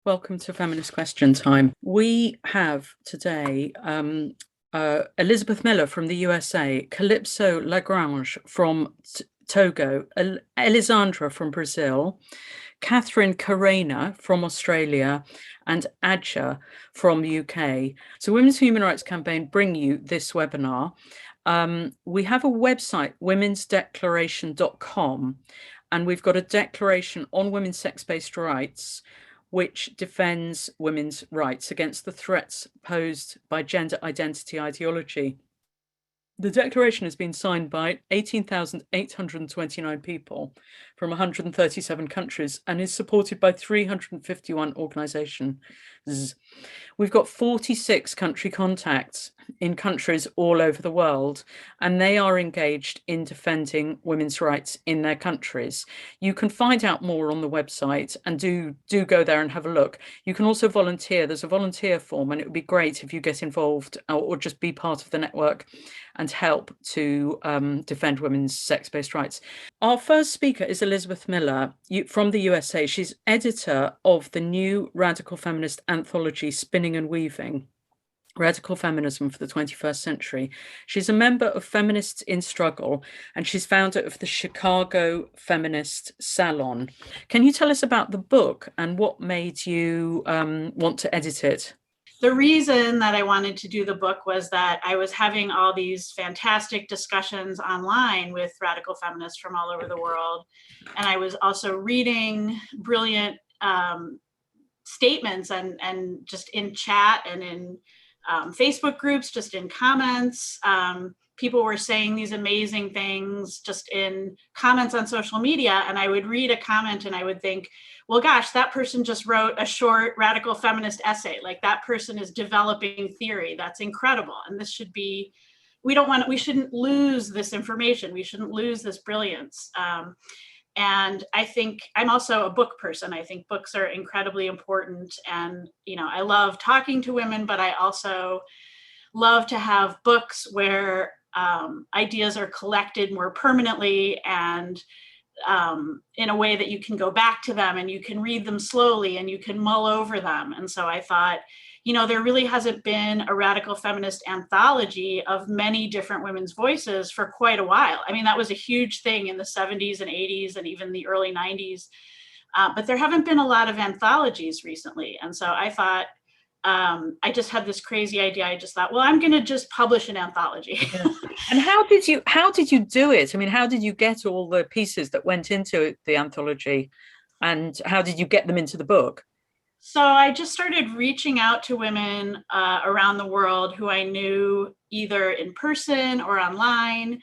Welcome to Feminist Question Time. We have today Elizabeth Miller from the USA, Calypso Lagrange from Togo, Elisandra from Brazil, Karena from Australia, and Adja from the UK. So Women's Human Rights Campaign bring you this webinar. We have a website, womensdeclaration.com, and we've got a declaration on women's sex-based rights which defends women's rights against the threats posed by gender identity ideology. The declaration has been signed by 18,829 people from 137 countries and is supported by 351 organizations. We've got 46 country contacts in countries all over the world, and they are engaged in defending women's rights in their countries. You can find out more on the website, and do go there and have a look. You can also volunteer. There's a volunteer form, and it would be great if you get involved or just be part of the network and help to defend women's sex-based rights. Our first speaker is Elizabeth Miller from the USA. She's editor of the new radical feminist anthology, Spinning and Weaving, Radical Feminism for the 21st Century. She's a member of Feminists in Struggle, and she's founder of the Chicago Feminist Salon. Can you tell us about the book and what made you want to edit it? The reason that I wanted to do the book was that I was having all these fantastic discussions online with radical feminists from all over the world. And I was also reading brilliant statements and just in chat and in Facebook groups, just in comments. People were saying these amazing things just in comments on social media. And I would read a comment and I would think, well, gosh, that person just wrote a short radical feminist essay. Like, that person is developing theory. That's incredible. And this should be, we shouldn't lose this information. We shouldn't lose this brilliance. And I think I'm also a book person. I think books are incredibly important. And, I love talking to women, but I also love to have books where ideas are collected more permanently and in a way that you can go back to them and you can read them slowly and you can mull over them. And so I thought, there really hasn't been a radical feminist anthology of many different women's voices for quite a while. I mean, that was a huge thing in the 70s and 80s and even the early 90s. But there haven't been a lot of anthologies recently. And so I thought, I just had this crazy idea. I just thought, well, I'm going to just publish an anthology. Yeah. And how did you do it? I mean, how did you get all the pieces that went into the anthology, and how did you get them into the book? So I just started reaching out to women around the world who I knew either in person or online.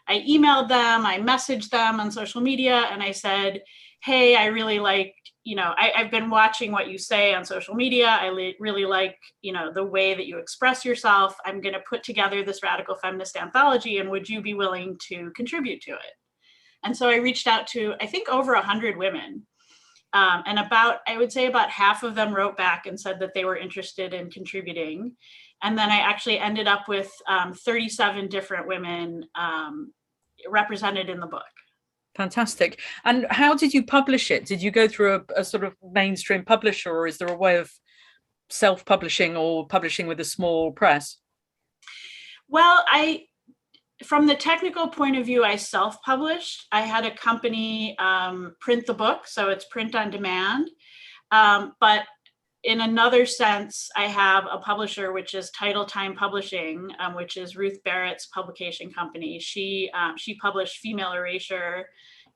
I emailed them, I messaged them on social media, and I said, hey, I really like, I've been watching what you say on social media. I really like, the way that you express yourself. I'm going to put together this radical feminist anthology, and would you be willing to contribute to it? And so I reached out to, I think, over 100 women. And I would say about half of them wrote back and said that they were interested in contributing. And then I actually ended up with 37 different women represented in the book. Fantastic. And how did you publish it? Did you go through a sort of mainstream publisher, or is there a way of self-publishing or publishing with a small press? Well, from the technical point of view, I self-published. I had a company print the book, so it's print on demand. But in another sense, I have a publisher, which is Title Time Publishing, which is Ruth Barrett's publication company. She published Female Erasure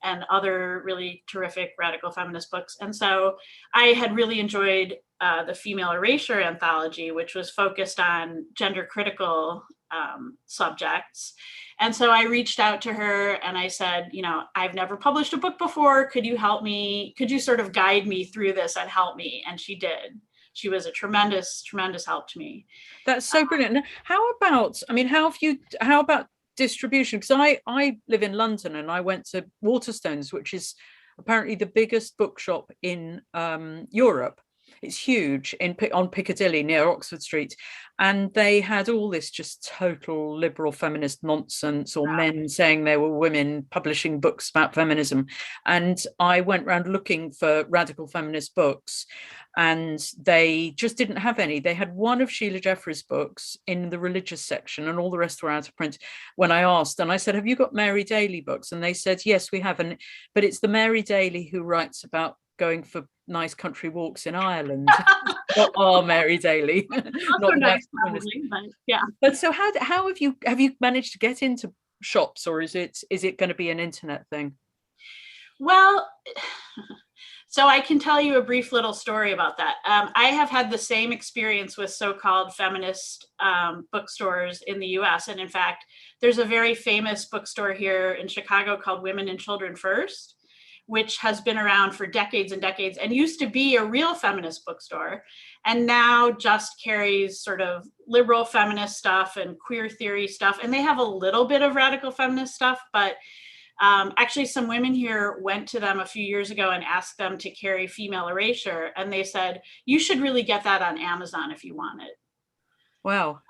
and other really terrific radical feminist books. And so I had really enjoyed the Female Erasure anthology, which was focused on gender critical subjects. And so I reached out to her and I said, I've never published a book before. Could you help me? Could you sort of guide me through this and help me? And she did. She was a tremendous, tremendous help to me. That's so brilliant. How about distribution? Because I live in London and I went to Waterstones, which is apparently the biggest bookshop in Europe. It's huge on Piccadilly near Oxford Street. And they had all this just total liberal feminist nonsense, or men saying they were women publishing books about feminism. And I went around looking for radical feminist books, and they just didn't have any. They had one of Sheila Jeffrey's books in the religious section, and all the rest were out of print. When I asked, and I said, have you got Mary Daly books? And they said, yes, we have. But it's the Mary Daly who writes about going for nice country walks in Ireland, not our Mary Daly. Not nice, probably, but yeah. But so how have you managed to get into shops, or is it going to be an internet thing? Well, so I can tell you a brief little story about that. I have had the same experience with so-called feminist bookstores in the US. And in fact, there's a very famous bookstore here in Chicago called Women and Children First, which has been around for decades and decades and used to be a real feminist bookstore, and now just carries sort of liberal feminist stuff and queer theory stuff. And they have a little bit of radical feminist stuff, but actually some women here went to them a few years ago and asked them to carry Female Erasure. And they said, you should really get that on Amazon if you want it. Wow.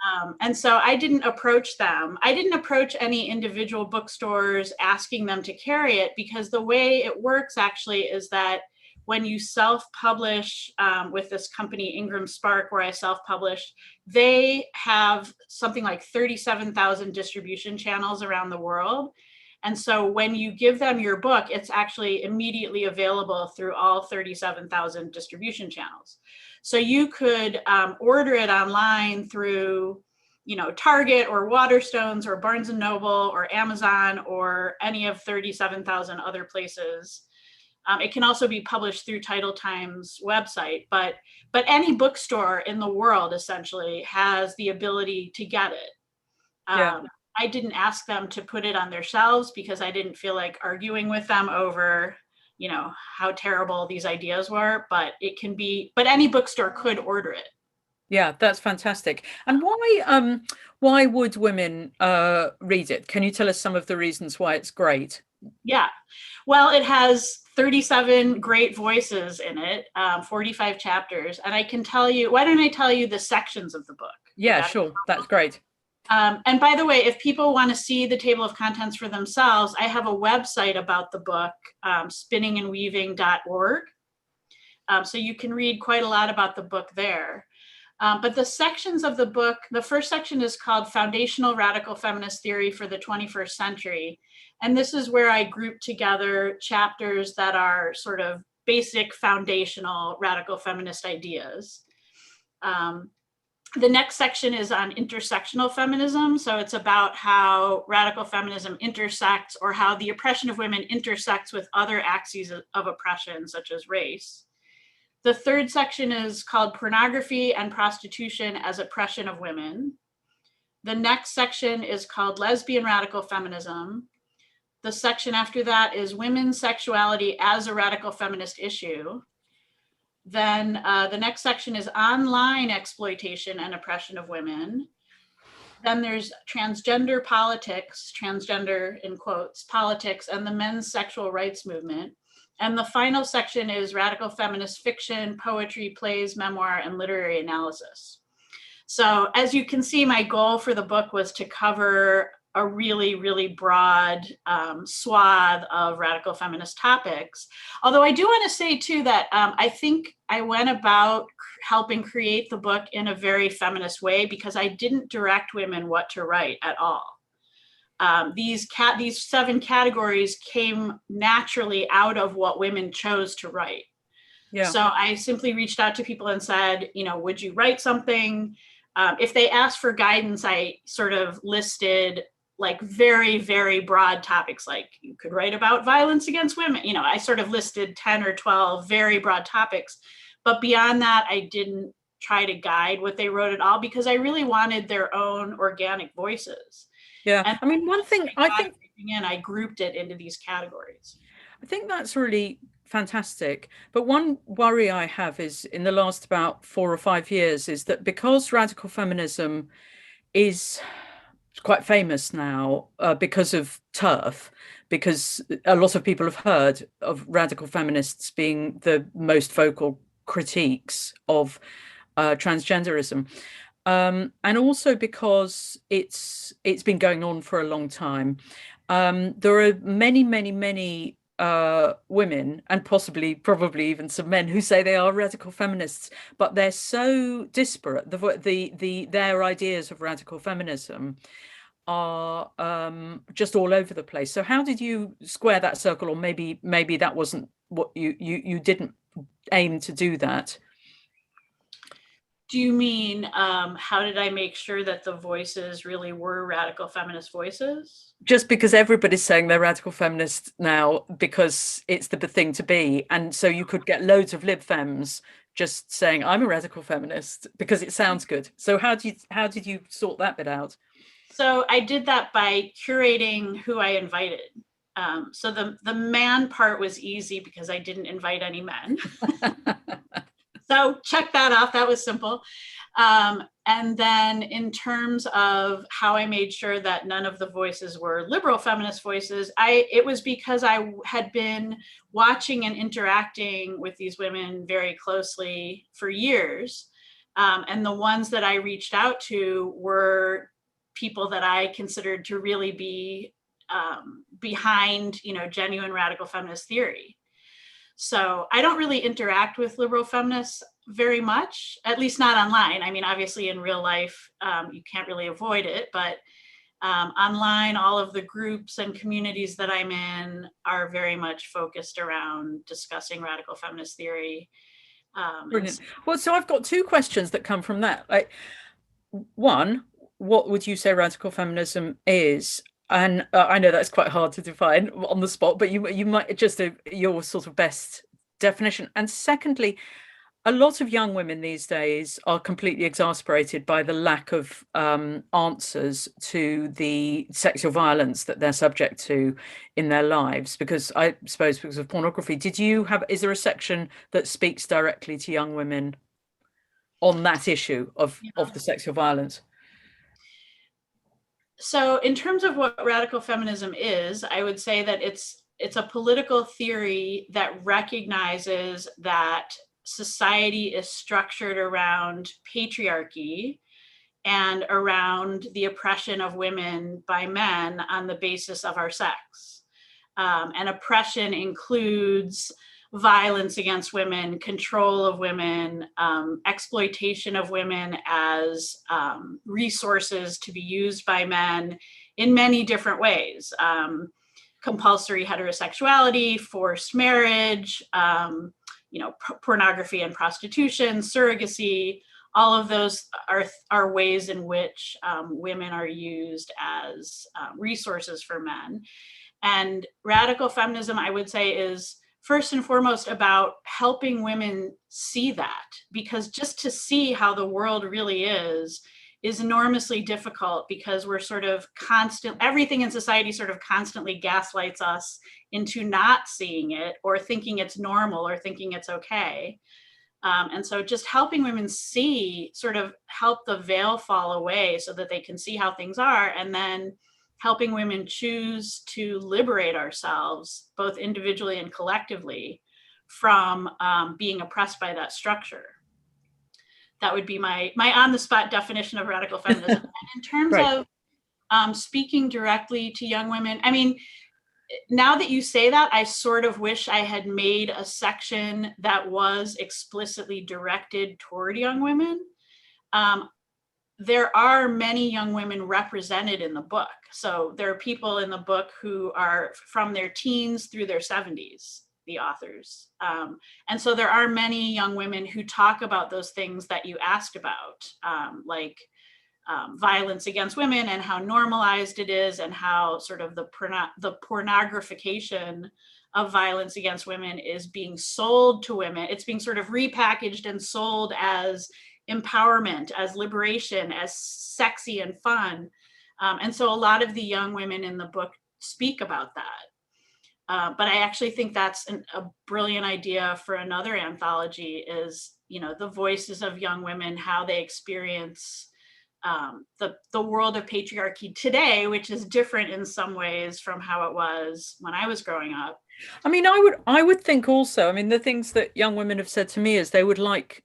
And so I didn't approach them. I didn't approach any individual bookstores asking them to carry it, because the way it works actually is that when you self-publish with this company, Ingram Spark, where I self-published, they have something like 37,000 distribution channels around the world. And so when you give them your book, it's actually immediately available through all 37,000 distribution channels. So you could order it online through, Target or Waterstones or Barnes and Noble or Amazon or any of 37,000 other places. It can also be published through Title Times website, but any bookstore in the world essentially has the ability to get it. Yeah. I didn't ask them to put it on their shelves because I didn't feel like arguing with them over, how terrible these ideas were, but any bookstore could order it. Yeah, that's fantastic. And why would women read it? Can you tell us some of the reasons why it's great? Yeah, well, it has 37 great voices in it, 45 chapters. And I can tell you, why don't I tell you the sections of the book? Yeah, sure. That's great. And by the way, if people want to see the table of contents for themselves, I have a website about the book, spinningandweaving.org. So you can read quite a lot about the book there. But the sections of the book, the first section is called Foundational Radical Feminist Theory for the 21st Century. And this is where I group together chapters that are sort of basic foundational radical feminist ideas. The next section is on intersectional feminism. So it's about how radical feminism intersects, or how the oppression of women intersects with other axes of oppression, such as race. The third section is called Pornography and Prostitution as Oppression of Women. The next section is called Lesbian Radical Feminism. The section after that is Women's Sexuality as a Radical Feminist Issue. Then the next section is Online Exploitation and Oppression of Women. Then there's Transgender Politics, transgender in quotes, politics, and the men's sexual rights movement. And the final section is Radical Feminist Fiction, Poetry, Plays, Memoir, and Literary Analysis. So as you can see, my goal for the book was to cover a really, really broad swath of radical feminist topics. Although I do want to say too that I think I went about helping create the book in a very feminist way, because I didn't direct women what to write at all. These 7 categories came naturally out of what women chose to write. Yeah. So I simply reached out to people and said, would you write something? If they asked for guidance, I sort of listed like very, very broad topics, like you could write about violence against women. I sort of listed 10 or 12 very broad topics. But beyond that, I didn't try to guide what they wrote at all, because I really wanted their own organic voices. Yeah. And I mean, one thing I grouped it into these categories. I think that's really fantastic. But one worry I have is, in the last about 4 or 5 years, is that because radical feminism is quite famous now because of TERF, because a lot of people have heard of radical feminists being the most vocal critiques of transgenderism. And also because it's been going on for a long time. There are many women, and probably even some men, who say they are radical feminists, but they're so disparate. Their ideas of radical feminism are just all over the place. So how did you square that circle? Or maybe that wasn't what you didn't aim to do that. Do you mean how did I make sure that the voices really were radical feminist voices? Just because everybody's saying they're radical feminists now because it's the thing to be. And so you could get loads of lib fems just saying, I'm a radical feminist because it sounds good. So how did you sort that bit out? So I did that by curating who I invited. So the man part was easy because I didn't invite any men. So check that off. That was simple. And then in terms of how I made sure that none of the voices were liberal feminist voices, it was because I had been watching and interacting with these women very closely for years. And the ones that I reached out to were people that I considered to really be behind, genuine radical feminist theory. So I don't really interact with liberal feminists very much, at least not online. I mean, obviously in real life, you can't really avoid it, but online, all of the groups and communities that I'm in are very much focused around discussing radical feminist theory. Brilliant. Well, so I've got two questions that come from that. Like, one, what would you say radical feminism is? And I know that's quite hard to define on the spot, but you might just your sort of best definition. And secondly, a lot of young women these days are completely exasperated by the lack of answers to the sexual violence that they're subject to in their lives, because I suppose because of pornography. Is there a section that speaks directly to young women on that issue of the sexual violence? So in terms of what radical feminism is, I would say that it's a political theory that recognizes that society is structured around patriarchy and around the oppression of women by men on the basis of our sex. And oppression includes violence against women, control of women, exploitation of women as resources to be used by men in many different ways. Compulsory heterosexuality, forced marriage, pornography and prostitution, surrogacy, all of those are ways in which women are used as resources for men. And radical feminism, I would say, is first and foremost about helping women see that, because just to see how the world really is enormously difficult, because we're sort of everything in society sort of constantly gaslights us into not seeing it or thinking it's normal or thinking it's okay. And so just helping women see, sort of help the veil fall away so that they can see how things are, and then helping women choose to liberate ourselves, both individually and collectively, from being oppressed by that structure. That would be my on-the-spot definition of radical feminism. And in terms Right. of speaking directly to young women, I mean, now that you say that, I sort of wish I had made a section that was explicitly directed toward young women. There are many young women represented in the book. So there are people in the book who are from their teens through their 70s, the authors. And so there are many young women who talk about those things that you asked about, like violence against women and how normalized it is, and how sort of the pornographication of violence against women is being sold to women. It's being sort of repackaged and sold as empowerment, as liberation, as sexy and fun. And so a lot of the young women in the book speak about that. But I actually think that's a brilliant idea for another anthology, is, the voices of young women, how they experience the world of patriarchy today, which is different in some ways from how it was when I was growing up. I mean, I would think also, I mean, the things that young women have said to me is they would like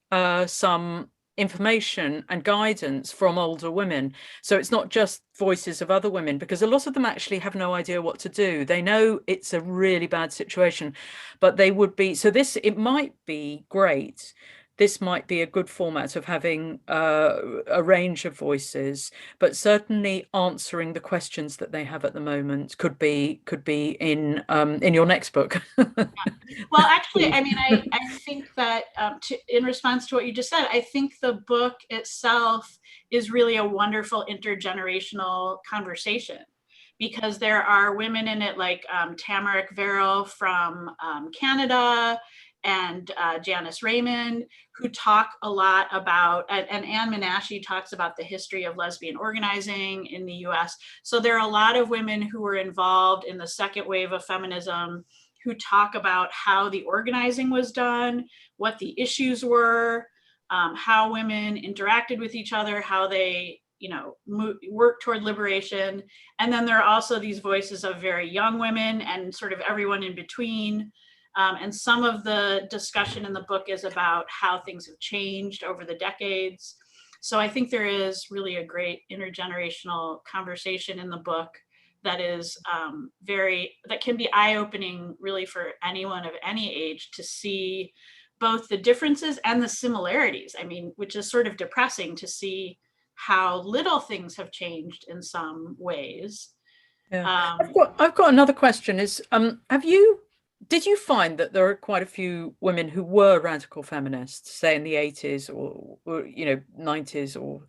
some information and guidance from older women. So it's not just voices of other women, because a lot of them actually have no idea what to do. They know it's a really bad situation, but they would be, so this, it might be great. This might be a good format of having a range of voices, but certainly answering the questions that they have at the moment could be in your next book. Well, actually, I mean, I think that in response to what you just said, I think the book itself is really a wonderful intergenerational conversation, because there are women in it like Tamarack Verrill from Canada, and Janice Raymond, who talk a lot about, and Anne Menashe talks about the history of lesbian organizing in the US. So there are a lot of women who were involved in the second wave of feminism who talk about how the organizing was done, what the issues were, how women interacted with each other, how they work toward liberation. And then there are also these voices of very young women and sort of everyone in between. And some of the discussion in the book is about how things have changed over the decades. So I think there is really a great intergenerational conversation in the book that is that can be eye-opening really for anyone of any age to see both the differences and the similarities. I mean, which is sort of depressing to see how little things have changed in some ways. Yeah. I've got another question is, did you find that there are quite a few women who were radical feminists, say in the 80s or 90s, or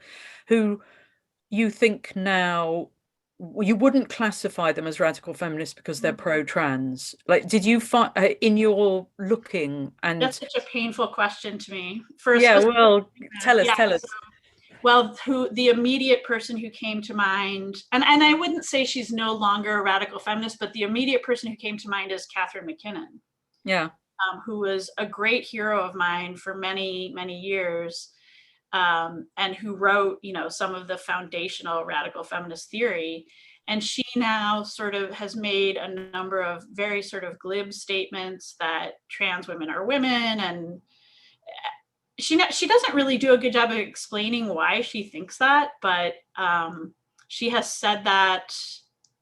who you think now you wouldn't classify them as radical feminists because they're pro-trans? Like, did you find in your looking and That's such a painful question to me. yeah, well, tell us. Well, the immediate person who came to mind, and I wouldn't say she's no longer a radical feminist, but the immediate person who came to mind is Catherine Mckinnon. Yeah. Who was a great hero of mine for many, many years, and who wrote, some of the foundational radical feminist theory. And she now sort of has made a number of very sort of glib statements that trans women are women, and she doesn't really do a good job of explaining why she thinks that, but she has said that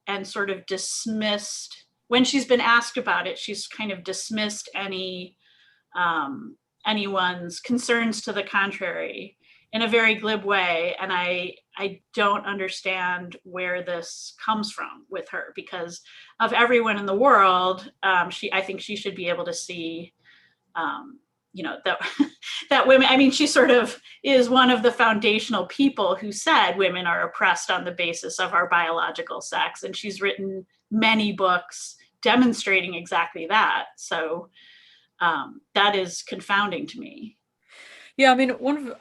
and sort of dismissed, when she's been asked about it, she's kind of dismissed anyone's concerns to the contrary in a very glib way. And I don't understand where this comes from with her, because of everyone in the world, I think she should be able to see that women, I mean, she sort of is one of the foundational people who said women are oppressed on the basis of our biological sex. And she's written many books demonstrating exactly that. So that is confounding to me. Yeah, I mean, one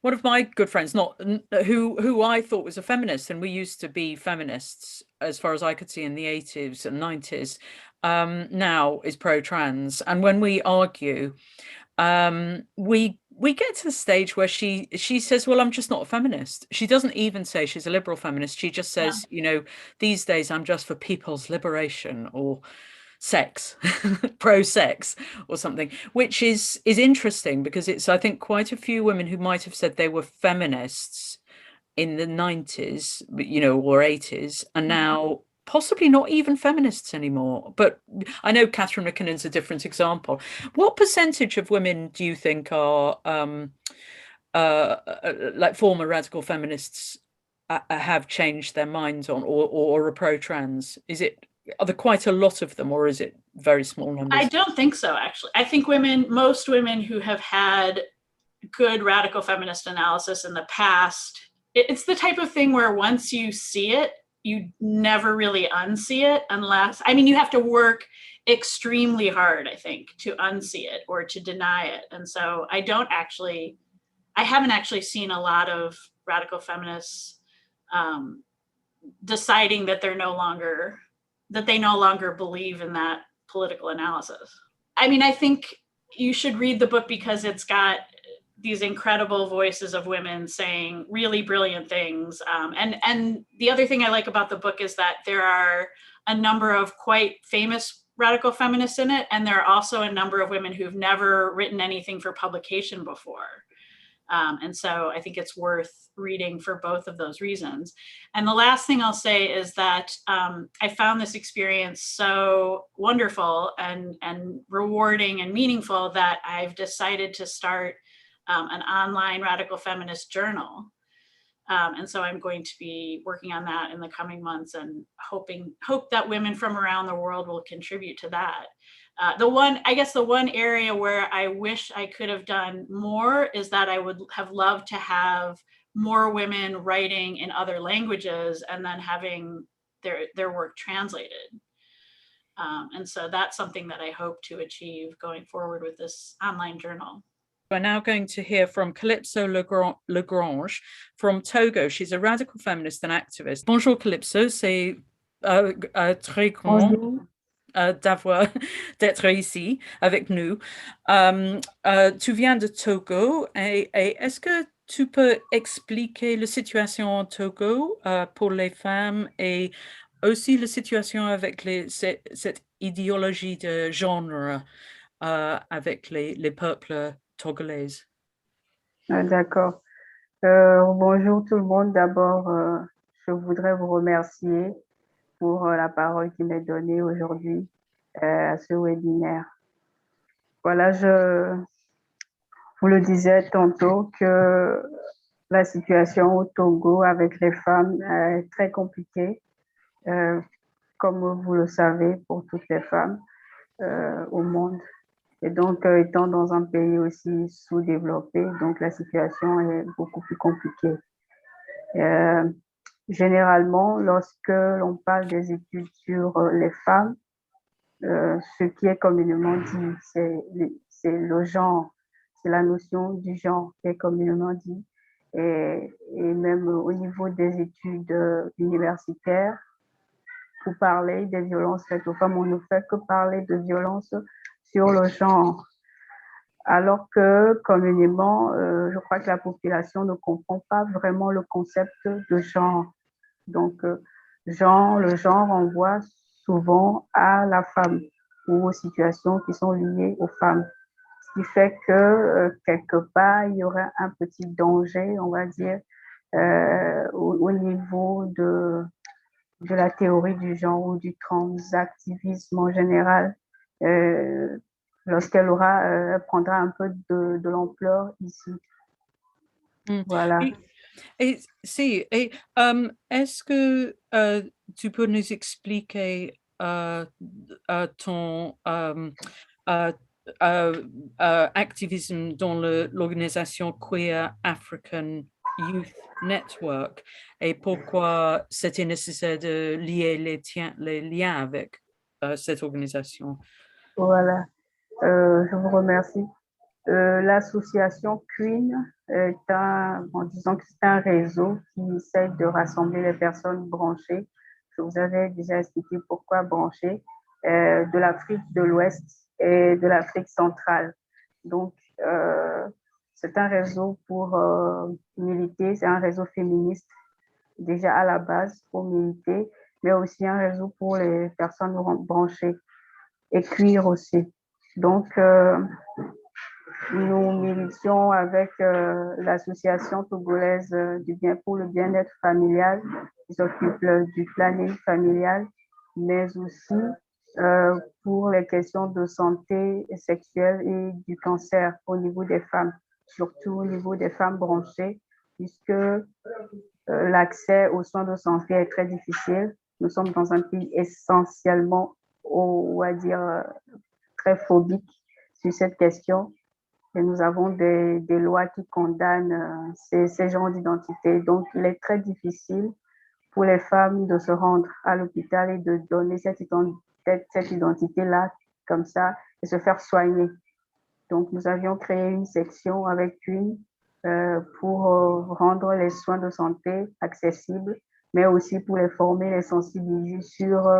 of my good friends, not who I thought was a feminist, and we used to be feminists as far as I could see in the 80s and 90s, now is pro-trans. And when we argue, we get to the stage where she says, well, I'm just not a feminist. She doesn't even say she's a liberal feminist. She just says, these days I'm just for people's liberation, or sex, pro-sex or something, which is interesting, because it's, I think, quite a few women who might have said they were feminists in the 90s, or 80s, and now possibly not even feminists anymore. But I know Catherine McKinnon's a different example. What percentage of women do you think are like former radical feminists have changed their minds on, or are pro-trans? Are there quite a lot of them, or is it very small numbers? I don't think so, actually. I think most women who have had good radical feminist analysis in the past, it's the type of thing where once you see it, you never really unsee it, unless, I mean, you have to work extremely hard, I think, to unsee it or to deny it. And so I haven't actually seen a lot of radical feminists deciding that they no longer believe in that political analysis. I mean, I think you should read the book because it's got these incredible voices of women saying really brilliant things. And the other thing I like about the book is that there are a number of quite famous radical feminists in it, and there are also a number of women who've never written anything for publication before. And so I think it's worth reading for both of those reasons. And the last thing I'll say is that I found this experience so wonderful and rewarding and meaningful that I've decided to start an online radical feminist journal. And so I'm going to be working on that in the coming months and hope that women from around the world will contribute to that. The one area where I wish I could have done more is that I would have loved to have more women writing in other languages and then having their work translated. And so that's something that I hope to achieve going forward with this online journal. We're now going to hear from Calypso Lagrange from Togo. She's a radical feminist and activist. Bonjour Calypso, c'est très grand d'être ici avec nous. Tu viens de Togo et est-ce que tu peux expliquer la situation en Togo pour les femmes et aussi la situation avec cette idéologie de genre avec les peuples togolais? D'accord. Bonjour tout le monde. D'abord, je voudrais vous remercier pour la parole qui m'est donnée aujourd'hui à ce webinaire. Voilà, je vous le disais tantôt que la situation au Togo avec les femmes est très compliquée, comme vous le savez, pour toutes les femmes au monde. Et donc, étant dans un pays aussi sous-développé, donc la situation est beaucoup plus compliquée. Généralement, lorsque l'on parle des études sur les femmes, ce qui est communément dit, c'est le genre, c'est la notion du genre qui est communément dit. Et même au niveau des études universitaires, pour parler des violences faites aux femmes, on ne fait que parler de violences sur le genre. Alors que communément, je crois que la population ne comprend pas vraiment le concept de genre. Donc, le genre renvoie souvent à la femme ou aux situations qui sont liées aux femmes. Ce qui fait que quelque part, il y aura un petit danger, on va dire, au niveau de la théorie du genre ou du transactivisme en général, lorsqu'elle prendra un peu de l'ampleur ici. Voilà. Est-ce que tu peux nous expliquer ton activisme dans l'organisation Queer African Youth Network et pourquoi c'était nécessaire de lier les liens avec cette organisation? Voilà, je vous remercie. L'association Queen en disant que c'est un réseau qui essaie de rassembler les personnes branchées. Je vous avais déjà expliqué pourquoi branchées, de l'Afrique de l'Ouest et de l'Afrique centrale. Donc, c'est un réseau pour militer, c'est un réseau féministe déjà à la base pour militer, mais aussi un réseau pour les personnes branchées et queer aussi. Donc, nous militions avec l'association togolaise pour le bien-être familial qui s'occupe du planning familial, mais aussi pour les questions de santé sexuelle et du cancer au niveau des femmes, surtout au niveau des femmes branchées, puisque l'accès aux soins de santé est très difficile. Nous sommes dans un pays essentiellement, on va dire, très phobique sur cette question. Et nous avons des lois qui condamnent ces genres d'identité. Donc, il est très difficile pour les femmes de se rendre à l'hôpital et de donner cette identité-là, comme ça, et se faire soigner. Donc, nous avions créé une section avec une pour rendre les soins de santé accessibles, mais aussi pour les former, les sensibiliser sur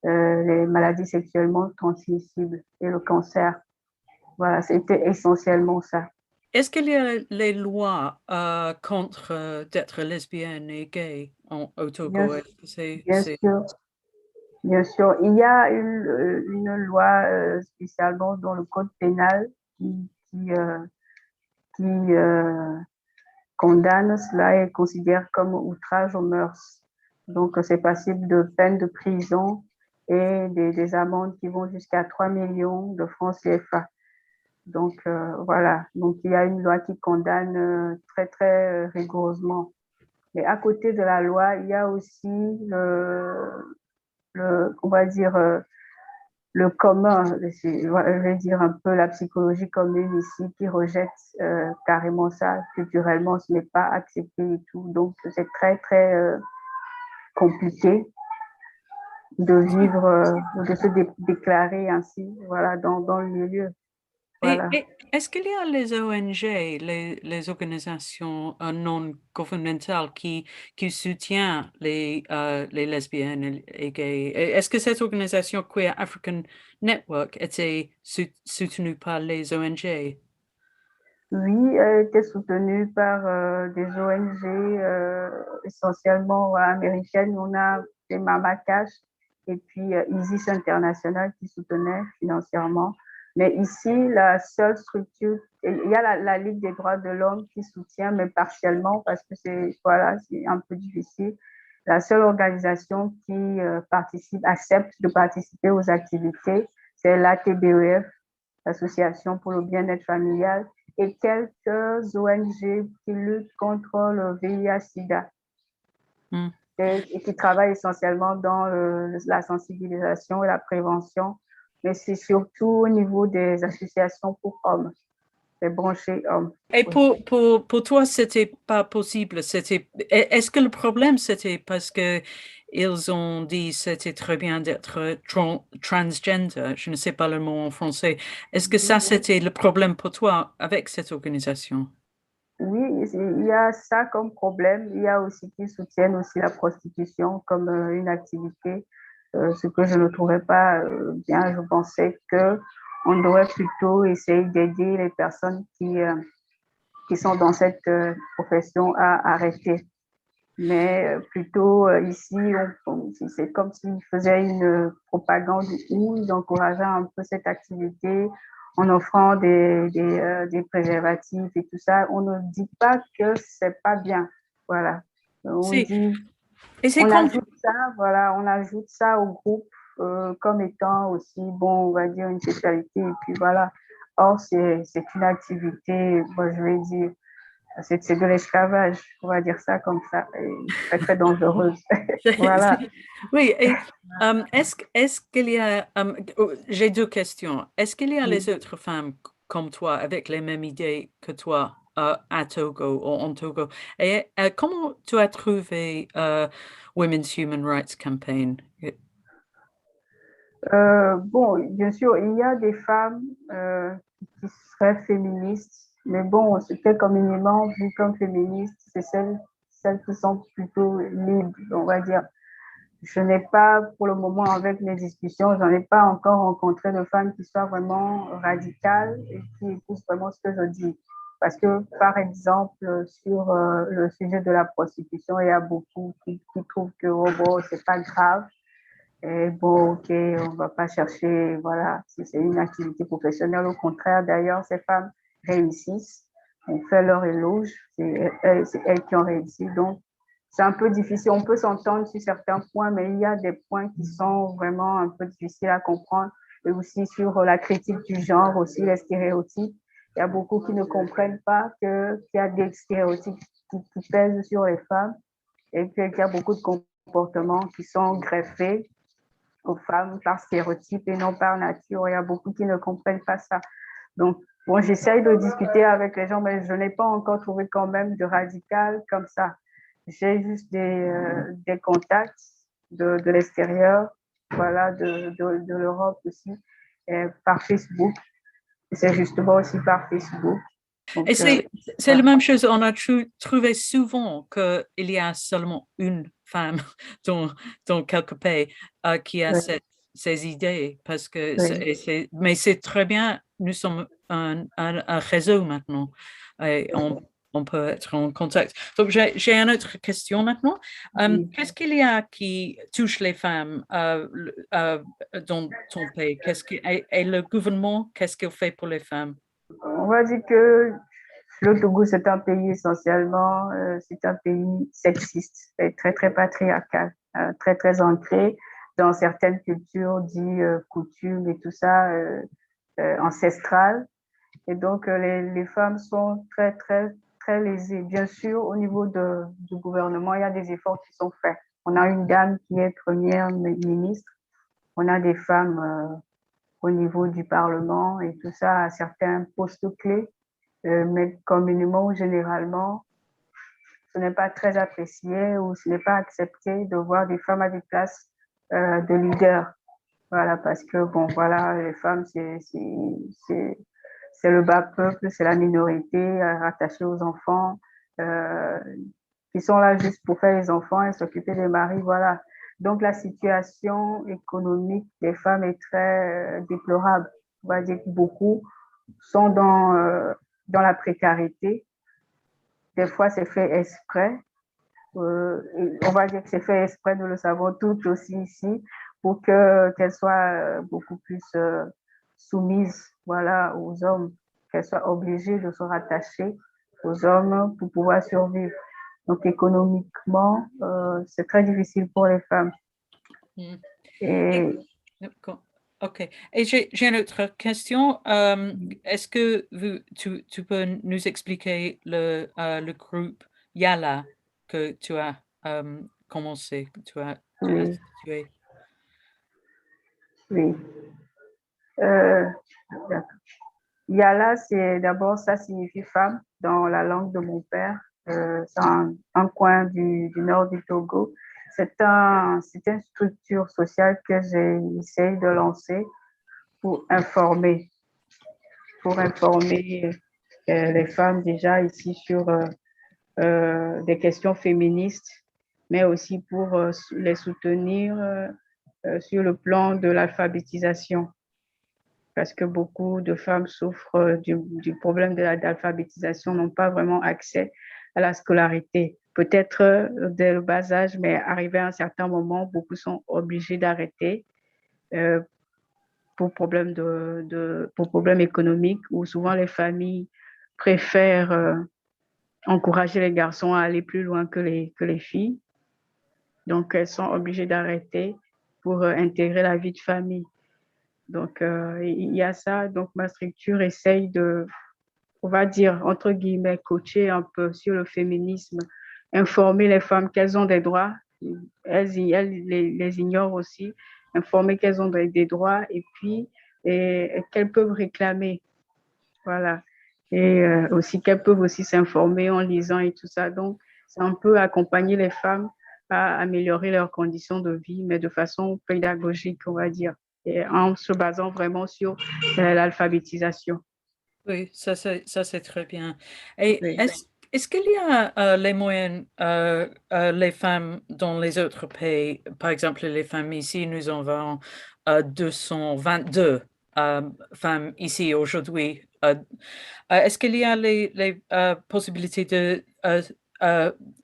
les maladies sexuellement transmissibles et le cancer. Voilà, c'était essentiellement ça. Est-ce qu'il y a les lois contre d'être lesbienne et gay au Togo? Bien sûr. Bien sûr, il y a une loi spécialement dans le code pénal qui condamne cela et considère comme outrage aux mœurs. Donc, c'est passible de peine de prison et des amendes qui vont jusqu'à 3 millions de francs CFA. Donc, voilà. Donc, il y a une loi qui condamne très, très rigoureusement. Mais à côté de la loi, il y a aussi on va dire, le commun, je vais dire un peu la psychologie commune ici, qui rejette carrément ça. Culturellement, ce n'est pas accepté et tout. Donc, c'est très, très compliqué de vivre, de se déclarer ainsi, voilà, dans le milieu. Voilà. Et est-ce qu'il y a les ONG, les organisations non gouvernementales qui soutiennent les lesbiennes et gays? Est-ce que cette organisation Queer African Network était soutenue par les ONG? Oui, elle était soutenue par des ONG essentiellement américaines. On a des Mama Cash et puis Isis International qui soutenaient financièrement. Mais ici, la seule structure, il y a la Ligue des droits de l'homme qui soutient, mais partiellement parce que c'est voilà, c'est un peu difficile. La seule organisation qui accepte de participer aux activités, c'est l'ATBEF, l'Association pour le bien-être familial, et quelques ONG qui luttent contre le VIH-Sida et qui travaillent essentiellement dans la sensibilisation et la prévention, mais c'est surtout au niveau des associations pour hommes, des branchés hommes. Et pour toi, c'était pas possible. Est-ce que le problème, c'était parce que ils ont dit c'était très bien d'être transgender? Je ne sais pas le mot en français. Est-ce que ça, c'était le problème pour toi avec cette organisation? Oui, il y a ça comme problème. Il y a aussi qui soutiennent aussi la prostitution comme une activité, ce que je ne trouvais pas bien. Je pensais que on devrait plutôt essayer d'aider les personnes qui sont dans cette profession à arrêter. Mais plutôt ici, c'est comme s'ils faisaient une propagande où ils encourageaient un peu cette activité en offrant des préservatifs et tout ça. On ne dit pas que c'est pas bien. Voilà. On dit, Et c'est on comme ajoute ça, voilà, on ajoute ça au groupe comme étant aussi, bon, on va dire une sexualité. Et puis voilà. Or, c'est une activité, bon, je vais dire, c'est de l'esclavage, on va dire ça comme ça, et très très dangereuse. Voilà. Oui, et est-ce qu'il y a, j'ai deux questions. Est-ce qu'il y a les autres femmes comme toi avec les mêmes idées que toi à Togo ou en Togo? Et comment tu as trouvé Women's Human Rights Campaign? Bon, bien sûr, il y a des femmes qui seraient féministes, mais bon, c'était communément vu comme féministes, c'est celles qui sont plutôt libres, on va dire. Je n'ai pas, pour le moment, avec mes discussions, j'en ai pas encore rencontré de femmes qui soient vraiment radicales et qui écoutent vraiment ce que je dis. Parce que, par exemple, sur le sujet de la prostitution, il y a beaucoup qui trouvent que, oh bon, c'est pas grave. Et bon, ok, on va pas chercher, voilà, si c'est une activité professionnelle. Au contraire, d'ailleurs, ces femmes réussissent. On fait leur éloge. C'est elles qui ont réussi. Donc, c'est un peu difficile. On peut s'entendre sur certains points, mais il y a des points qui sont vraiment un peu difficiles à comprendre. Et aussi sur la critique du genre, aussi les stéréotypes. Il y a beaucoup qui ne comprennent pas qu'il y a des stéréotypes qui pèsent sur les femmes et qu'il y a beaucoup de comportements qui sont greffés aux femmes par stéréotype et non par nature. Il y a beaucoup qui ne comprennent pas ça. Donc, bon, j'essaye de discuter avec les gens, mais je n'ai pas encore trouvé quand même de radical comme ça. J'ai juste des contacts de l'extérieur, voilà, de l'Europe aussi, par Facebook. C'est justement aussi par Facebook. Donc, Et c'est la même chose. On a trouvé souvent qu'il y a seulement une femme dans quelques pays qui a ces idées. Parce que mais c'est très bien. Nous sommes un réseau maintenant. Et on peut être en contact. Donc, j'ai une autre question maintenant. Qu'est-ce qu'il y a qui touche les femmes dans ton pays? Et le gouvernement, qu'est-ce qu'il fait pour les femmes? On va dire que le Togo, c'est un pays essentiellement, c'est un pays sexiste, et très, très patriarcal, très, très ancré dans certaines cultures, dit coutumes et tout ça, ancestrales. Et donc, les femmes sont très, très, très lésées. Bien sûr, au niveau du gouvernement, il y a des efforts qui sont faits. On a une dame qui est première ministre. On a des femmes au niveau du Parlement et tout ça, à certains postes clés. Mais communément ou généralement, ce n'est pas très apprécié ou ce n'est pas accepté de voir des femmes à des places de leader. Voilà, parce que, bon, voilà, les femmes, c'est le bas peuple, c'est la minorité rattachée aux enfants, qui sont là juste pour faire les enfants et s'occuper des maris, voilà. Donc, la situation économique des femmes est très déplorable. On va dire que beaucoup sont dans la précarité. Des fois, c'est fait exprès. On va dire que c'est fait exprès, nous le savons toutes aussi ici, pour qu'elles soient beaucoup plus soumises, voilà, aux hommes, qu'elles soient obligées de se rattacher aux hommes pour pouvoir survivre. Donc, économiquement, c'est très difficile pour les femmes. Et OK. Et j'ai une autre question. Est-ce que tu peux nous expliquer le groupe Yala que tu as commencé, que tu as institué? Oui. Yala, c'est d'abord, ça signifie femme dans la langue de mon père. C'est un coin du nord du Togo. C'est une structure sociale que j'ai essayé de lancer pour informer les femmes déjà ici sur des questions féministes, mais aussi pour les soutenir sur le plan de l'alphabétisation. Parce que beaucoup de femmes souffrent du problème de l'alphabétisation, n'ont pas vraiment accès à la scolarité. Peut-être dès le bas âge, mais arrivé à un certain moment, beaucoup sont obligés d'arrêter pour problème pour problèmes économiques, où souvent les familles préfèrent encourager les garçons à aller plus loin que les filles. Donc, elles sont obligées d'arrêter pour intégrer la vie de famille. Donc, il y a ça. Donc, ma structure essaye on va dire, entre guillemets, coacher un peu sur le féminisme, informer les femmes qu'elles ont des droits. Elles les ignorent aussi. Informer qu'elles ont des droits et puis qu'elles peuvent réclamer. Voilà. Et aussi qu'elles peuvent aussi s'informer en lisant et tout ça. Donc, c'est un peu accompagner les femmes à améliorer leurs conditions de vie, mais de façon pédagogique, on va dire, et en se basant vraiment sur l'alphabétisation. Oui, ça c'est très bien. Et Oui. est-ce qu'il y a les moyens, les femmes dans les autres pays, par exemple les femmes ici, nous en avons 222 femmes ici aujourd'hui. Est-ce qu'il y a les possibilités de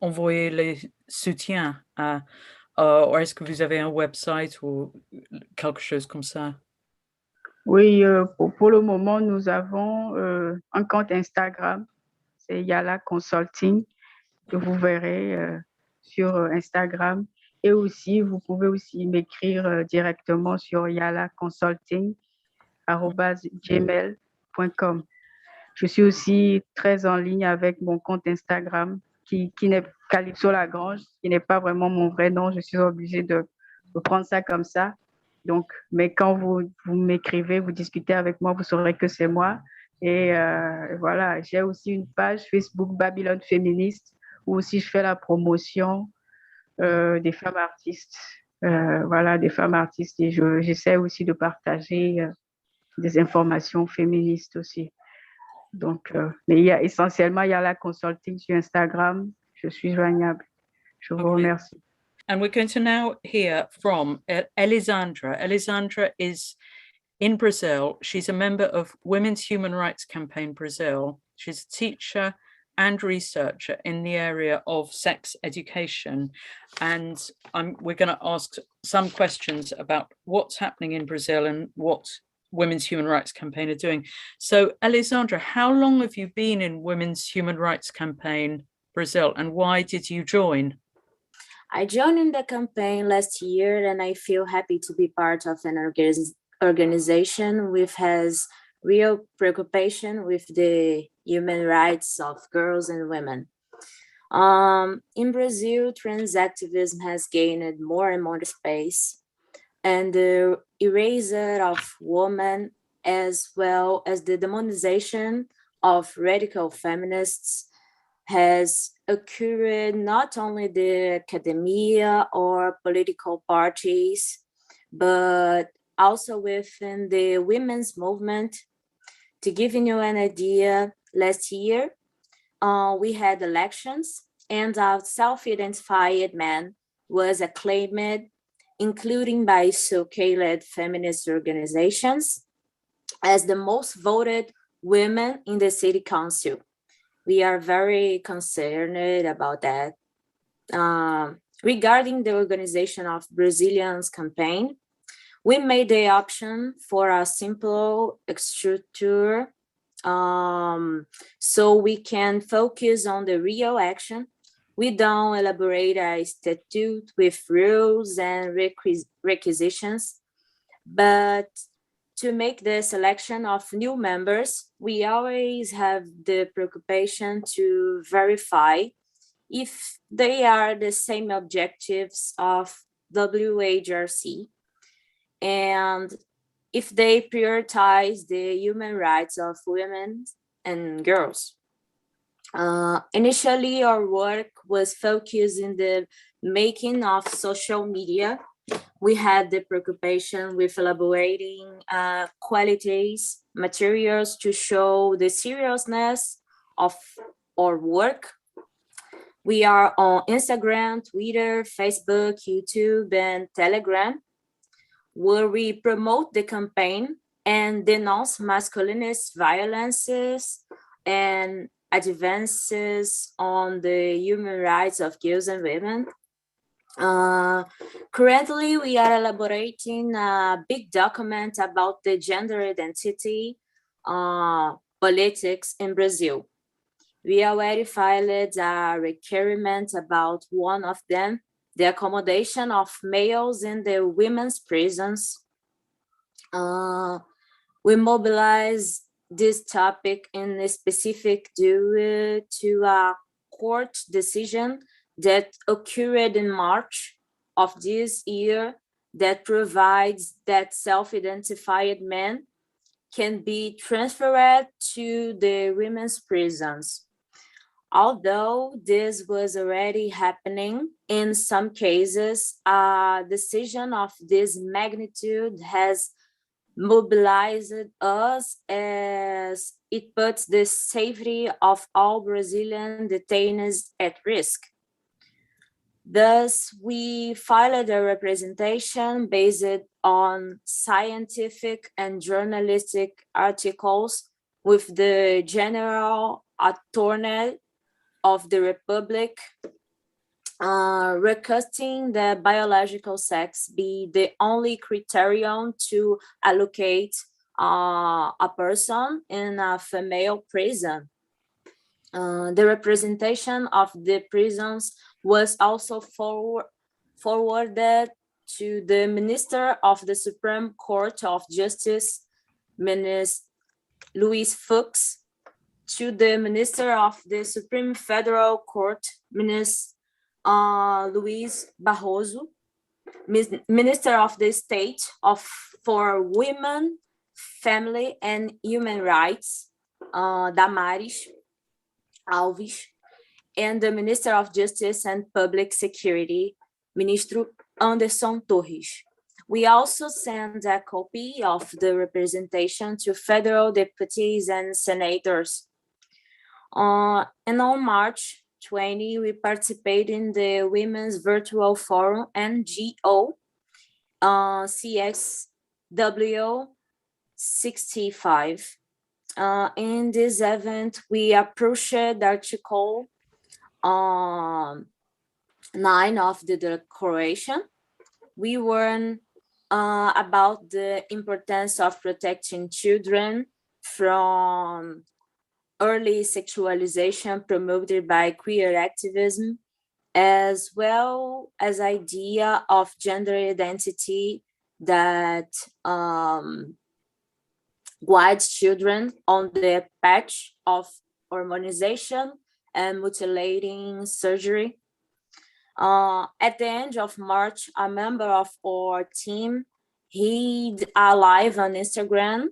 envoyer les soutiens ou est-ce que vous avez un website ou quelque chose comme ça? Oui, pour le moment, nous avons un compte Instagram, c'est Yala Consulting, que vous verrez sur Instagram. Et aussi, vous pouvez aussi m'écrire directement sur yalaconsulting@gmail.com. Je suis aussi très en ligne avec mon compte Instagram qui n'est Calypso Lagrange, qui n'est pas vraiment mon vrai nom. Je suis obligée de prendre ça comme ça. Donc, mais quand vous m'écrivez, vous discutez avec moi, vous saurez que c'est moi. Et voilà, j'ai aussi une page Facebook Babylone Féministe où aussi je fais la promotion des femmes artistes. Voilà, des femmes artistes. Et j'essaie aussi de partager des informations féministes aussi. Donc, mais essentiellement, il y a la consulting sur Instagram. Je suis joignable. Je vous remercie. And we're going to now hear from Elisandra. Elisandra is in Brazil. She's a member of Women's Human Rights Campaign Brazil. She's a teacher and researcher in the area of sex education. And we're going to ask some questions about what's happening in Brazil and what Women's Human Rights Campaign are doing. So, Elisandra, how long have you been in Women's Human Rights Campaign Brazil, and why did you join? I joined in the campaign last year, and I feel happy to be part of an organization which has real preoccupation with the human rights of girls and women. In Brazil, trans activism has gained more and more space, and the erasure of women, as well as the demonization of radical feminists, has occurred not only the academia or political parties, but also within the women's movement. To give you an idea, last year, we had elections, and a self-identified man was acclaimed, including by so-called feminist organizations, as the most voted women in the city council. We are very concerned about that. Regarding the organization of Brazilians campaign, we made the option for a simple structure, so we can focus on the real action. We don't elaborate a statute with rules and requisitions, but to make the selection of new members, we always have the preoccupation to verify if they are the same objectives of WHRC, and if they prioritize the human rights of women and girls. Initially, our work was focused in the making of social media. We had the preoccupation with elaborating qualities, materials to show the seriousness of our work. We are on Instagram, Twitter, Facebook, YouTube, and Telegram, where we promote the campaign and denounce masculinist violences and advances on the human rights of girls and women. Currently, we are elaborating a big document about the gender identity politics in Brazil. We already filed a requirement about one of them, the accommodation of males in the women's prisons. We mobilize this topic in a specific due to a court decision that occurred in March of this year that provides that self-identified men can be transferred to the women's prisons. Although this was already happening in some cases, a decision of this magnitude has mobilized us as it puts the safety of all Brazilian detainees at risk. Thus, we filed a representation based on scientific and journalistic articles with the General Attorney of the Republic, requesting that biological sex be the only criterion to allocate a person in a female prison. The representation of the prisons was also forwarded to the Minister of the Supreme Court of Justice, Minister Luis Fux, to the Minister of the Supreme Federal Court, Minister Luis Barroso, Minister of the State for Women, Family and Human Rights, Damares Alves, and the Minister of Justice and Public Security, Ministro Anderson Torres. We also sent a copy of the representation to federal deputies and senators. And on March 20, we participated in the Women's Virtual Forum NGO CXW 65. In this event, we approached Article 9 of the Declaration. We learned about the importance of protecting children from early sexualization promoted by queer activism, as well as idea of gender identity that guides children on the path of hormonization and mutilating surgery. At the end of March, a member of our team hid a live on Instagram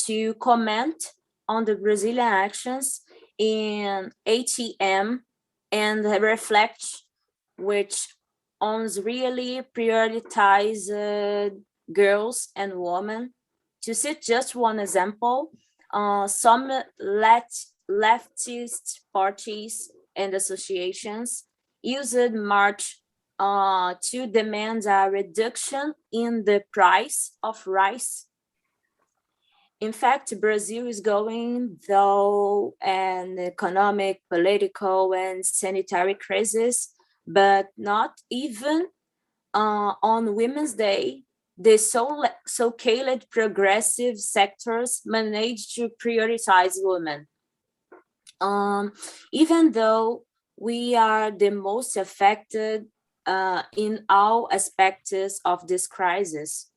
to comment on the Brazilian actions in ATM and reflect which ons really prioritize girls and women. To cite just one example, some leftist parties and associations used March to demand a reduction in the price of rice. In fact, Brazil is going through an economic, political, and sanitary crisis, but not even on Women's Day, the so-called progressive sectors managed to prioritize women. Even though we are the most affected in all aspects of this crisis.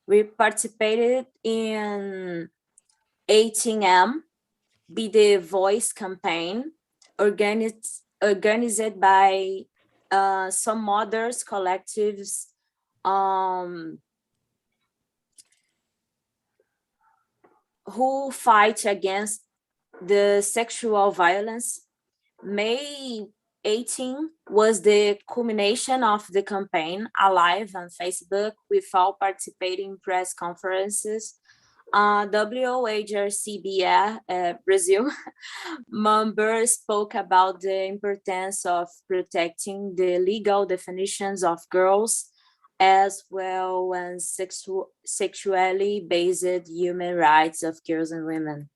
We participated in 18M, Be the Voice campaign, organized by some mothers collectives who fight against the sexual violence. May 18 was the culmination of the campaign, live on Facebook with all participating press conferences. WHRC Brazil members spoke about the importance of protecting the legal definitions of girls as well as sexually based human rights of girls and women.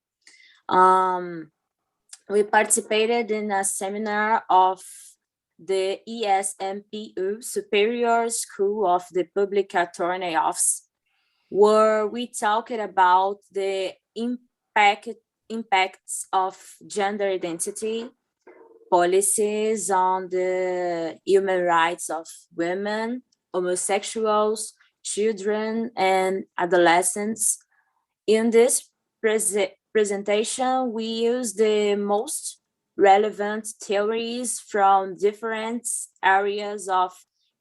We participated in a seminar of the ESMPU Superior School of the Public Attorney Office, where we talked about the impacts of gender identity, policies on the human rights of women, homosexuals, children, and adolescents. In this presentation, we use the most relevant theories from different areas of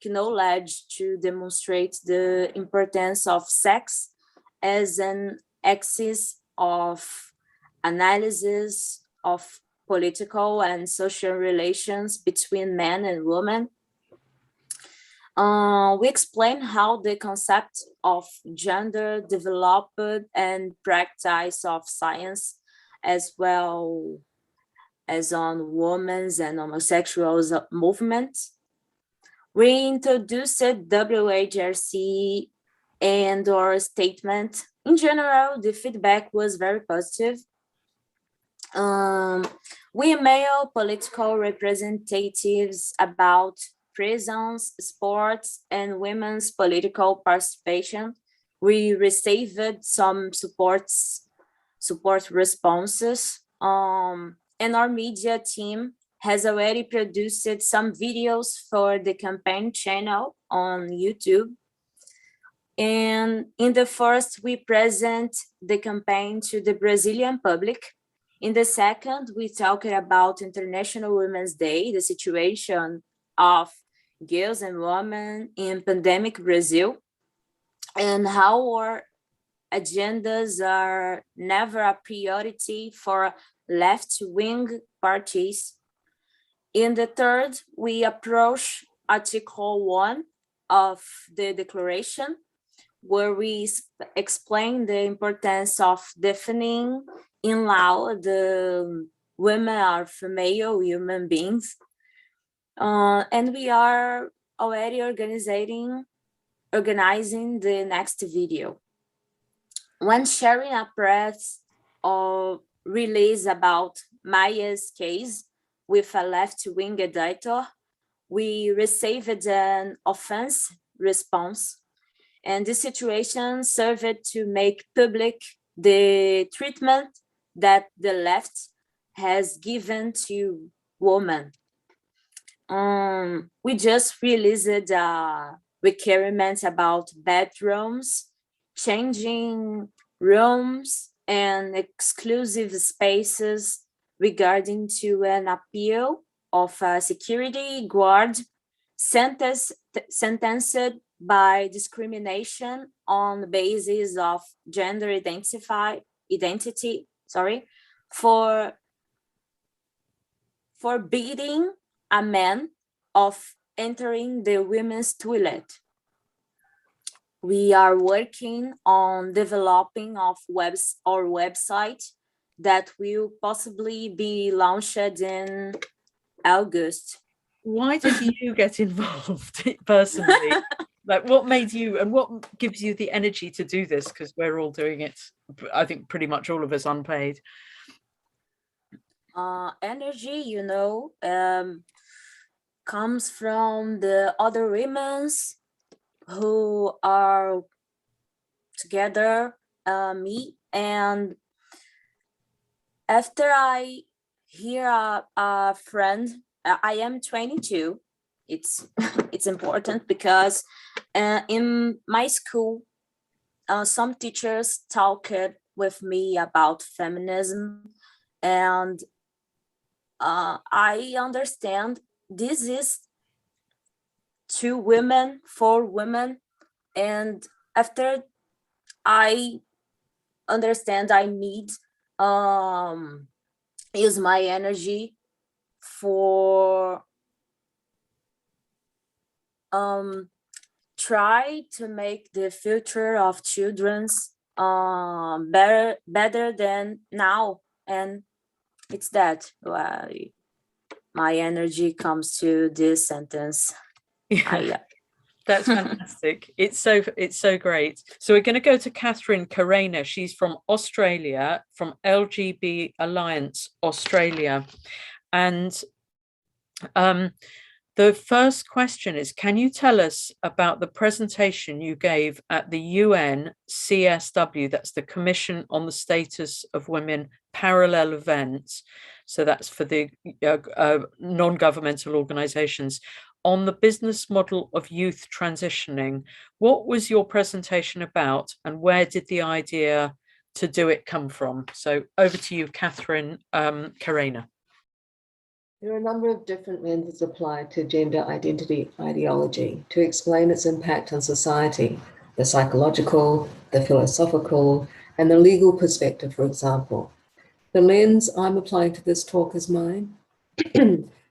knowledge to demonstrate the importance of sex as an axis of analysis of political and social relations between men and women. We explain how the concept of gender developed and practice of science, as well as on women's and homosexuals movements. We introduced WHRC and our statement. In general, the feedback was very positive. We emailed political representatives about prisons, sports, and women's political participation. We received some support responses, and our media team has already produced some videos for the campaign channel on YouTube. And in the first, we present the campaign to the Brazilian public. In the second, we talked about International Women's Day, the situation of girls and women in pandemic Brazil, and how our agendas are never a priority for left-wing parties. In the third, we approach Article 1 of the Declaration, where we explain the importance of defining in law the women are female human beings. And we are already organizing the next video. When sharing a press or release about Maya's case with a left-wing editor, we received an offense response, and this situation served to make public the treatment that the left has given to women. We just released a requirement about bedrooms, changing rooms, and exclusive spaces regarding to an appeal of a security guard sentenced by discrimination on the basis of gender identity, for forbidding a man of entering the women's toilet. We are working on developing our website that will possibly be launched in August. Why did you get involved personally? Like, what made you, and what gives you the energy to do this? Because we're all doing it, I think pretty much all of us unpaid. Energy, comes from the other women who are together, me, and after I hear a friend, I am 22. It's important because in my school, some teachers talked with me about feminism, and I understand this is two women, for women, and after I understand I need use my energy for try to make the future of children's better than now, and it's that my energy comes to this sentence. That's fantastic. It's so great. So we're going to go to Karena. She's from Australia, from LGB Alliance Australia, and the first question is, can you tell us about the presentation you gave at the UN CSW, that's the Commission on the Status of Women parallel event, so that's for the non-governmental organizations, on the business model of youth transitioning? What was your presentation about, and where did the idea to do it come from? So over to you, Karena. There are a number of different lenses applied to gender identity ideology to explain its impact on society, the psychological, the philosophical, and the legal perspective, for example. The lens I'm applying to this talk is mine,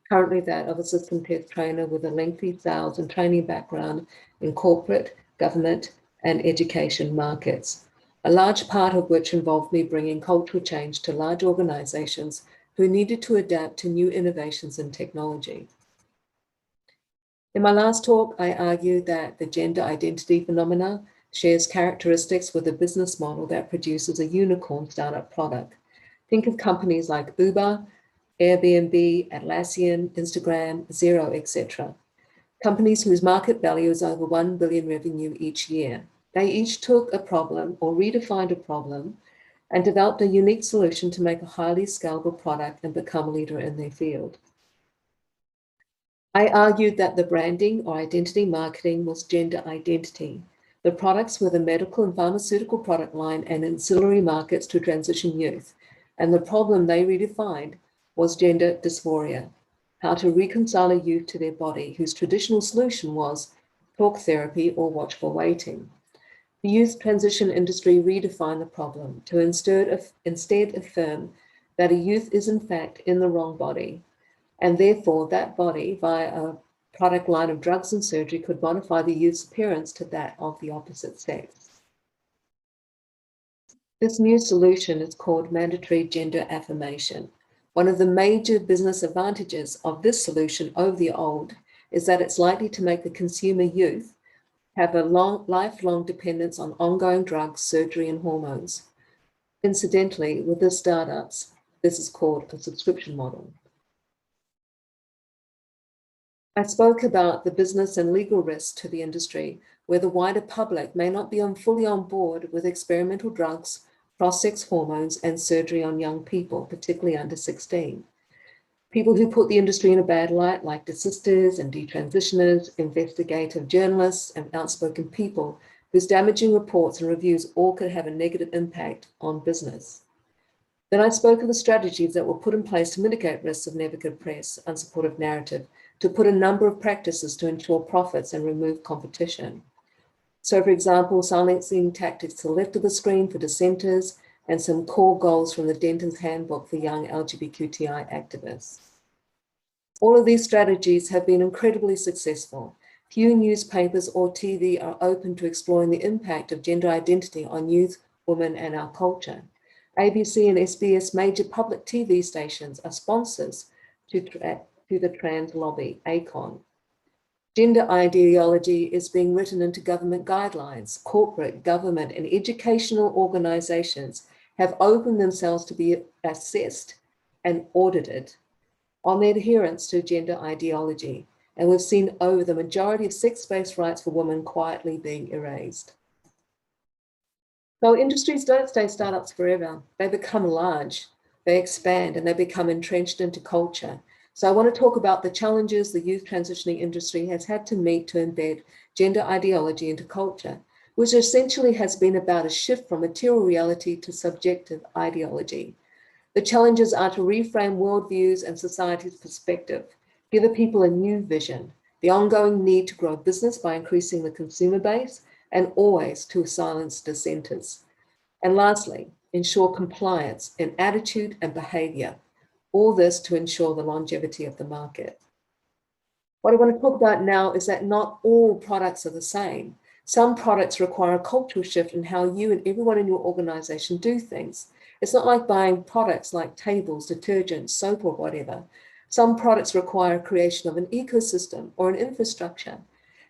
currently that of a system test trainer with a lengthy sales and training background in corporate, government, and education markets, a large part of which involved me bringing cultural change to large organizations who needed to adapt to new innovations in technology. In my last talk, I argued that the gender identity phenomena shares characteristics with a business model that produces a unicorn startup product. Think of companies like Uber, Airbnb, Atlassian, Instagram, Xero, etc. Companies whose market value is over 1 billion revenue each year. They each took a problem or redefined a problem and developed a unique solution to make a highly scalable product and become a leader in their field. I argued that the branding or identity marketing was gender identity. The products were the medical and pharmaceutical product line and ancillary markets to transition youth. And the problem they redefined was gender dysphoria, how to reconcile a youth to their body, whose traditional solution was talk therapy or watchful waiting. The youth transition industry redefined the problem to instead affirm that a youth is in fact in the wrong body, and therefore that body, via a product line of drugs and surgery, could modify the youth's appearance to that of the opposite sex. This new solution is called mandatory gender affirmation. One of the major business advantages of this solution over the old is that it's likely to make the consumer youth have a lifelong dependence on ongoing drugs, surgery, and hormones. Incidentally, with the startups, this is called a subscription model. I spoke about the business and legal risks to the industry, where the wider public may not be fully on board with experimental drugs, cross-sex hormones, and surgery on young people, particularly under 16. People who put the industry in a bad light, like desisters and detransitioners, investigative journalists, and outspoken people whose damaging reports and reviews all could have a negative impact on business. Then I spoke of the strategies that were put in place to mitigate risks of negative press, unsupportive narrative, to put a number of practices to ensure profits and remove competition. So, for example, silencing tactics to the left of the screen for dissenters, and some core goals from the Denton's Handbook for Young LGBTQI activists. All of these strategies have been incredibly successful. Few newspapers or TV are open to exploring the impact of gender identity on youth, women, and our culture. ABC and SBS major public TV stations are sponsors to the trans lobby, ACON. Gender ideology is being written into government guidelines. Corporate, government, and educational organizations have opened themselves to be assessed and audited on their adherence to gender ideology. And we've seen over the majority of sex-based rights for women quietly being erased. So industries don't stay startups forever. They become large, they expand, and they become entrenched into culture. So I want to talk about the challenges the youth transitioning industry has had to meet to embed gender ideology into culture, which essentially has been about a shift from material reality to subjective ideology. The challenges are to reframe worldviews and society's perspective, give the people a new vision, the ongoing need to grow business by increasing the consumer base, and always to silence dissenters. And lastly, ensure compliance in attitude and behavior. All this to ensure the longevity of the market. What I want to talk about now is that not all products are the same. Some products require a cultural shift in how you and everyone in your organization do things. It's not like buying products like tables, detergents, soap, or whatever. Some products require creation of an ecosystem or an infrastructure.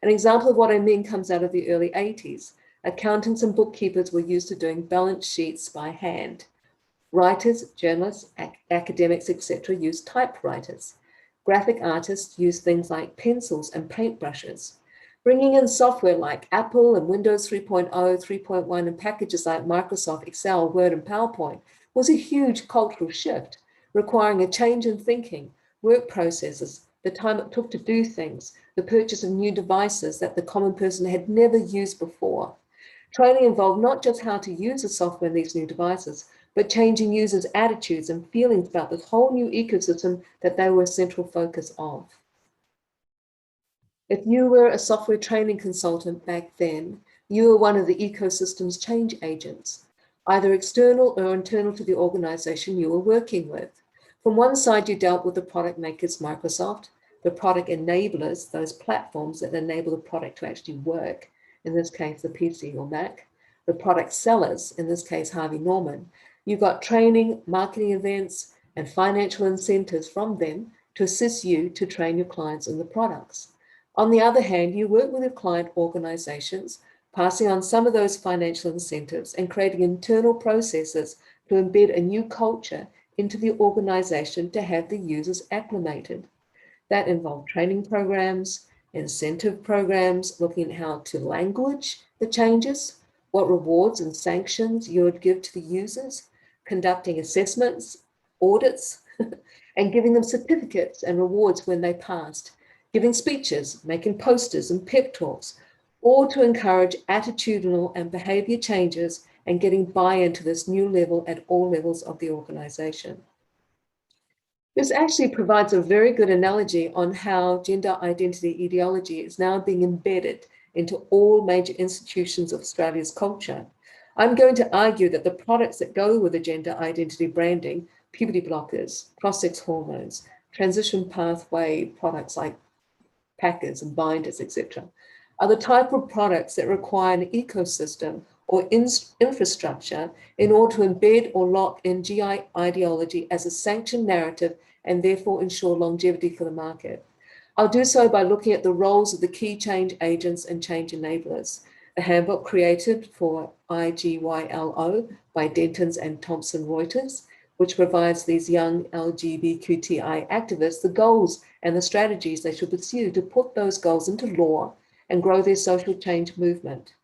An example of what I mean comes out of the early 80s. Accountants and bookkeepers were used to doing balance sheets by hand. Writers, journalists, academics, etc. use typewriters. Graphic artists use things like pencils and paintbrushes. Bringing in software like Apple and Windows 3.0, 3.1, and packages like Microsoft, Excel, Word, and PowerPoint was a huge cultural shift, requiring a change in thinking, work processes, the time it took to do things, the purchase of new devices that the common person had never used before. Training involved not just how to use the software in these new devices, but changing users' attitudes and feelings about this whole new ecosystem that they were a central focus of. If you were a software training consultant back then, you were one of the ecosystem's change agents, either external or internal to the organization you were working with. From one side, you dealt with the product makers, Microsoft, the product enablers, those platforms that enable the product to actually work, in this case, the PC or Mac, the product sellers, in this case, Harvey Norman. You got training, marketing events, and financial incentives from them to assist you to train your clients in the products. On the other hand, you work with your client organizations, passing on some of those financial incentives and creating internal processes to embed a new culture into the organization to have the users acclimated. That involved training programs, incentive programs, looking at how to language the changes, what rewards and sanctions you would give to the users, conducting assessments, audits, and giving them certificates and rewards when they passed, giving speeches, making posters and pep talks, all to encourage attitudinal and behavior changes and getting buy-in to this new level at all levels of the organization. This actually provides a very good analogy on how gender identity ideology is now being embedded into all major institutions of Australia's culture. I'm going to argue that the products that go with the gender identity branding, puberty blockers, cross-sex hormones, transition pathway products like packers and binders, etc., are the type of products that require an ecosystem or infrastructure in order to embed or lock in GI ideology as a sanctioned narrative and therefore ensure longevity for the market. I'll do so by looking at the roles of the key change agents and change enablers. The handbook created for IGYLO by Dentons and Thomson Reuters, which provides these young LGBTQI activists the goals and the strategies they should pursue to put those goals into law and grow their social change movement.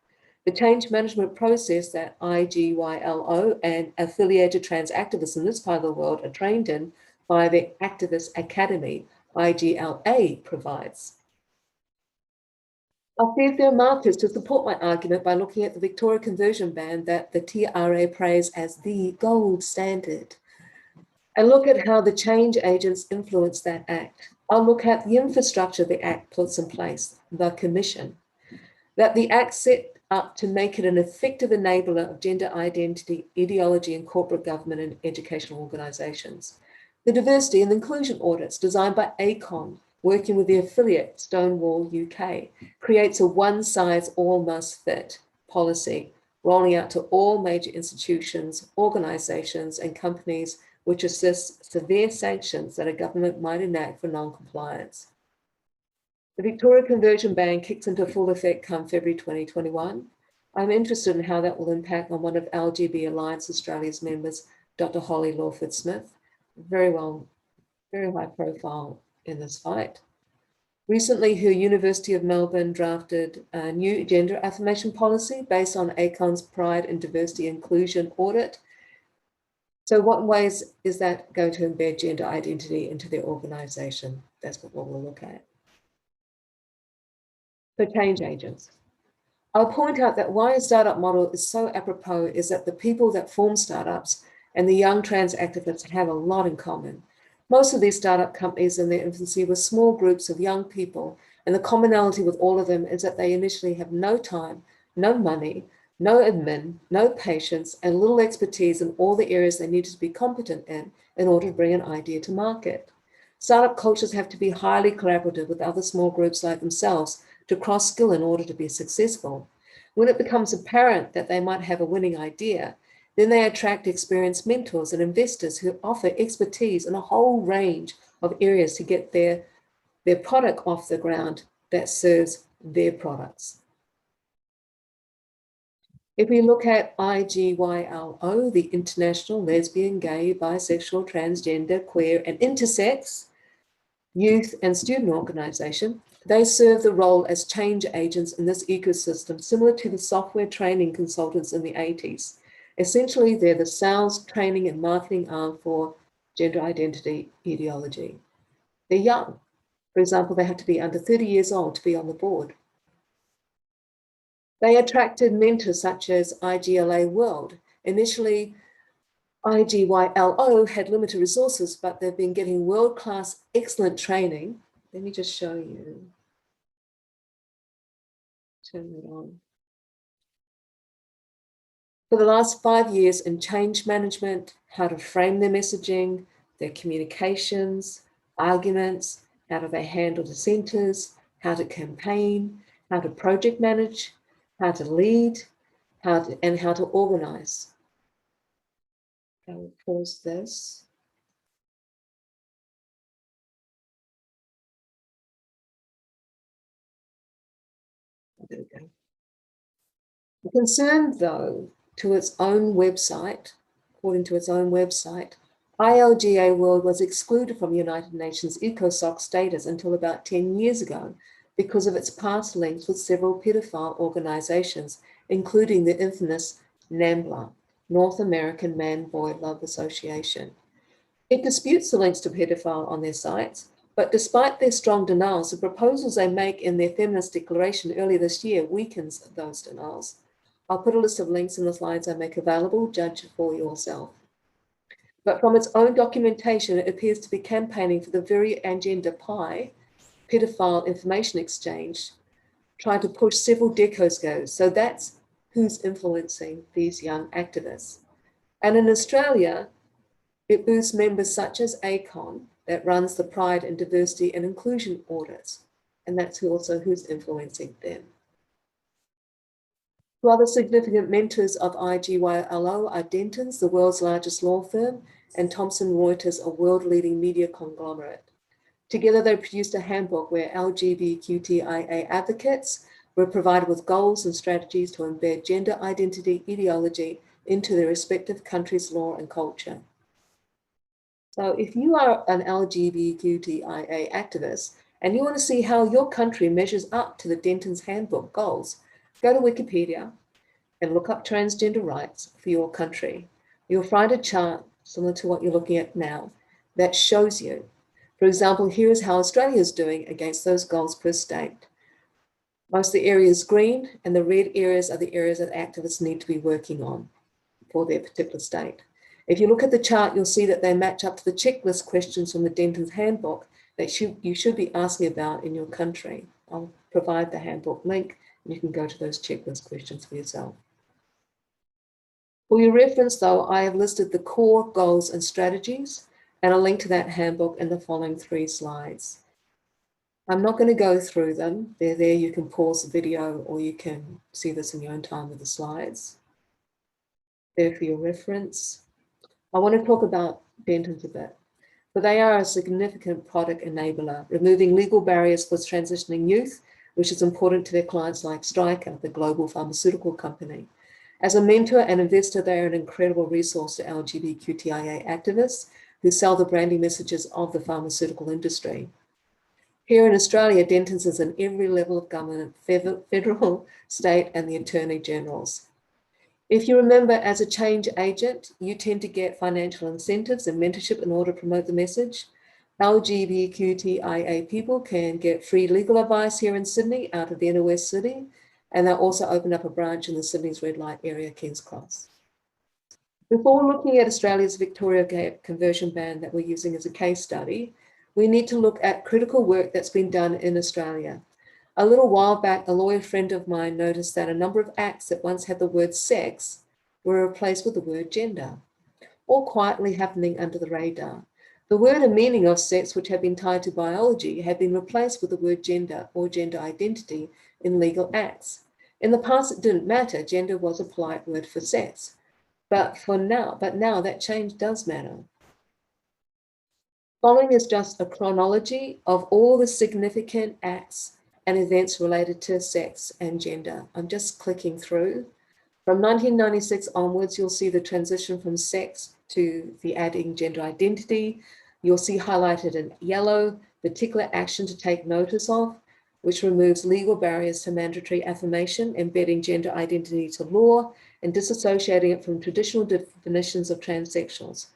The change management process that IGYLO and affiliated trans activists in this part of the world are trained in by the Activist Academy, IGLA, provides. I'll see if there are markers to support my argument by looking at the Victoria Conversion Ban that the TRA praise as the gold standard, and look at how the change agents influence that act. I'll look at the infrastructure the act puts in place, the commission, that the act set up to make it an effective enabler of gender identity, ideology in corporate government and educational organizations. The diversity and inclusion audits designed by ACON, working with the affiliate Stonewall UK, creates a one-size-all-must-fit policy rolling out to all major institutions, organizations, and companies which assist severe sanctions that a government might enact for non-compliance. The Victoria Conversion Ban kicks into full effect come February 2021. I'm interested in how that will impact on one of LGB Alliance Australia's members, Dr. Holly Lawford-Smith, very high profile in this fight. Recently, her University of Melbourne drafted a new gender affirmation policy based on ACON's Pride and Diversity Inclusion audit. So what ways is that going to embed gender identity into their organization? That's what we'll look at. So change agents. I'll point out that why a startup model is so apropos is that the people that form startups and the young trans activists have a lot in common. Most of these startup companies in their infancy were small groups of young people, and the commonality with all of them is that they initially have no time, no money, no admin, no patience, and little expertise in all the areas they needed to be competent in order to bring an idea to market. Startup cultures have to be highly collaborative with other small groups like themselves to cross-skill in order to be successful. When it becomes apparent that they might have a winning idea, then they attract experienced mentors and investors who offer expertise in a whole range of areas to get their product off the ground that serves their products. If we look at IGYLO, the International Lesbian, Gay, Bisexual, Transgender, Queer, and Intersex Youth and Student Organization, they serve the role as change agents in this ecosystem, similar to the software training consultants in the 80s. Essentially, they're the sales, training, and marketing arm for gender identity ideology. They're young. For example, they have to be under 30 years old to be on the board. They attracted mentors such as IGLA World. Initially, IGYLO had limited resources, but they've been getting world-class, excellent training. Let me just show you. Turn it on. For the last 5 years in change management, how to frame their messaging, their communications, arguments, how do they handle dissenters, how to campaign, how to project manage, how to lead, how to organize. I will pause this. There we go. The concern, though, to its own website, according to its own website, ILGA World was excluded from United Nations ECOSOC status until about 10 years ago because of its past links with several pedophile organizations, including the infamous NAMBLA, North American Man-Boy Love Association. It disputes the links to pedophile on their sites, but despite their strong denials, the proposals they make in their feminist declaration earlier this year weakens those denials. I'll put a list of links in the slides I make available, judge for yourself. But from its own documentation, it appears to be campaigning for the very agenda PI, pedophile information exchange, tried to push several decades ago. So that's who's influencing these young activists. And in Australia, it boosts members such as ACON that runs the Pride and Diversity and Inclusion audits. And that's also who's influencing them. Two other significant mentors of IGYLO are Dentons, the world's largest law firm, and Thomson Reuters, a world-leading media conglomerate. Together, they produced a handbook where LGBTQIA advocates were provided with goals and strategies to embed gender identity ideology into their respective countries' law and culture. So if you are an LGBTQIA activist and you want to see how your country measures up to the Denton's Handbook goals, go to Wikipedia and look up transgender rights for your country. You'll find a chart similar to what you're looking at now that shows you. For example, here is how Australia is doing against those goals per state. Most of the area is green, and the red areas are the areas that activists need to be working on for their particular state. If you look at the chart, you'll see that they match up to the checklist questions from the Denton's Handbook that you should be asking about in your country. I'll provide the handbook link, and you can go to those checklist questions for yourself. For your reference, though, I have listed the core goals and strategies, and a link to that handbook in the following 3 slides. I'm not going to go through them. They're there. You can pause the video, or you can see this in your own time with the slides. There for your reference. I want to talk about Denton's a bit, but they are a significant product enabler, removing legal barriers for transitioning youth, which is important to their clients like Stryker, the global pharmaceutical company. As a mentor and investor, they are an incredible resource to LGBTQIA activists who sell the branding messages of the pharmaceutical industry. Here in Australia, Denton's is in every level of government, federal, state, and the Attorney Generals. If you remember, as a change agent, you tend to get financial incentives and mentorship in order to promote the message. LGBTQIA people can get free legal advice here in Sydney out of the inner west city, and they'll also open up a branch in the Sydney's red light area, King's Cross. Before looking at Australia's Victoria conversion ban that we're using as a case study, we need to look at critical work that's been done in Australia. A little while back, a lawyer friend of mine noticed that a number of acts that once had the word sex were replaced with the word gender, all quietly happening under the radar. The word and meaning of sex, which had been tied to biology, had been replaced with the word gender or gender identity in legal acts. In the past, it didn't matter. Gender was a polite word for sex. But now that change does matter. Following is just a chronology of all the significant acts and events related to sex and gender. I'm just clicking through. From 1996 onwards, you'll see the transition from sex to the adding gender identity. You'll see highlighted in yellow, particular action to take notice of, which removes legal barriers to mandatory affirmation, embedding gender identity to law, and disassociating it from traditional definitions of transsexuals.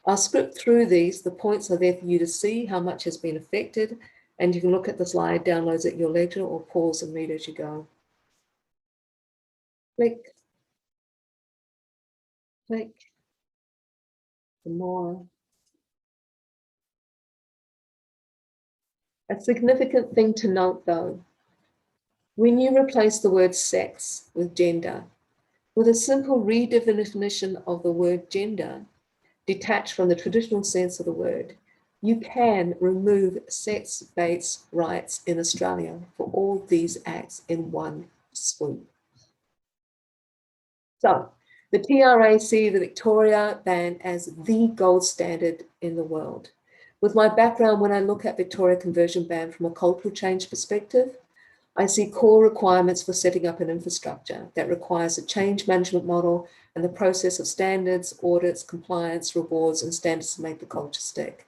I'll script through these. The points are there for you to see how much has been affected, and you can look at the slide, downloads at your leisure, or pause and read as you go. Click. Click. Some more. A significant thing to note, though, when you replace the word sex with gender, with a simple redefinition of the word gender, detached from the traditional sense of the word, you can remove sex-based rights in Australia for all these acts in one swoop. So the TRA see the Victoria ban as the gold standard in the world. With my background, when I look at Victoria conversion ban from a cultural change perspective, I see core requirements for setting up an infrastructure that requires a change management model and the process of standards, audits, compliance, rewards, and standards to make the culture stick.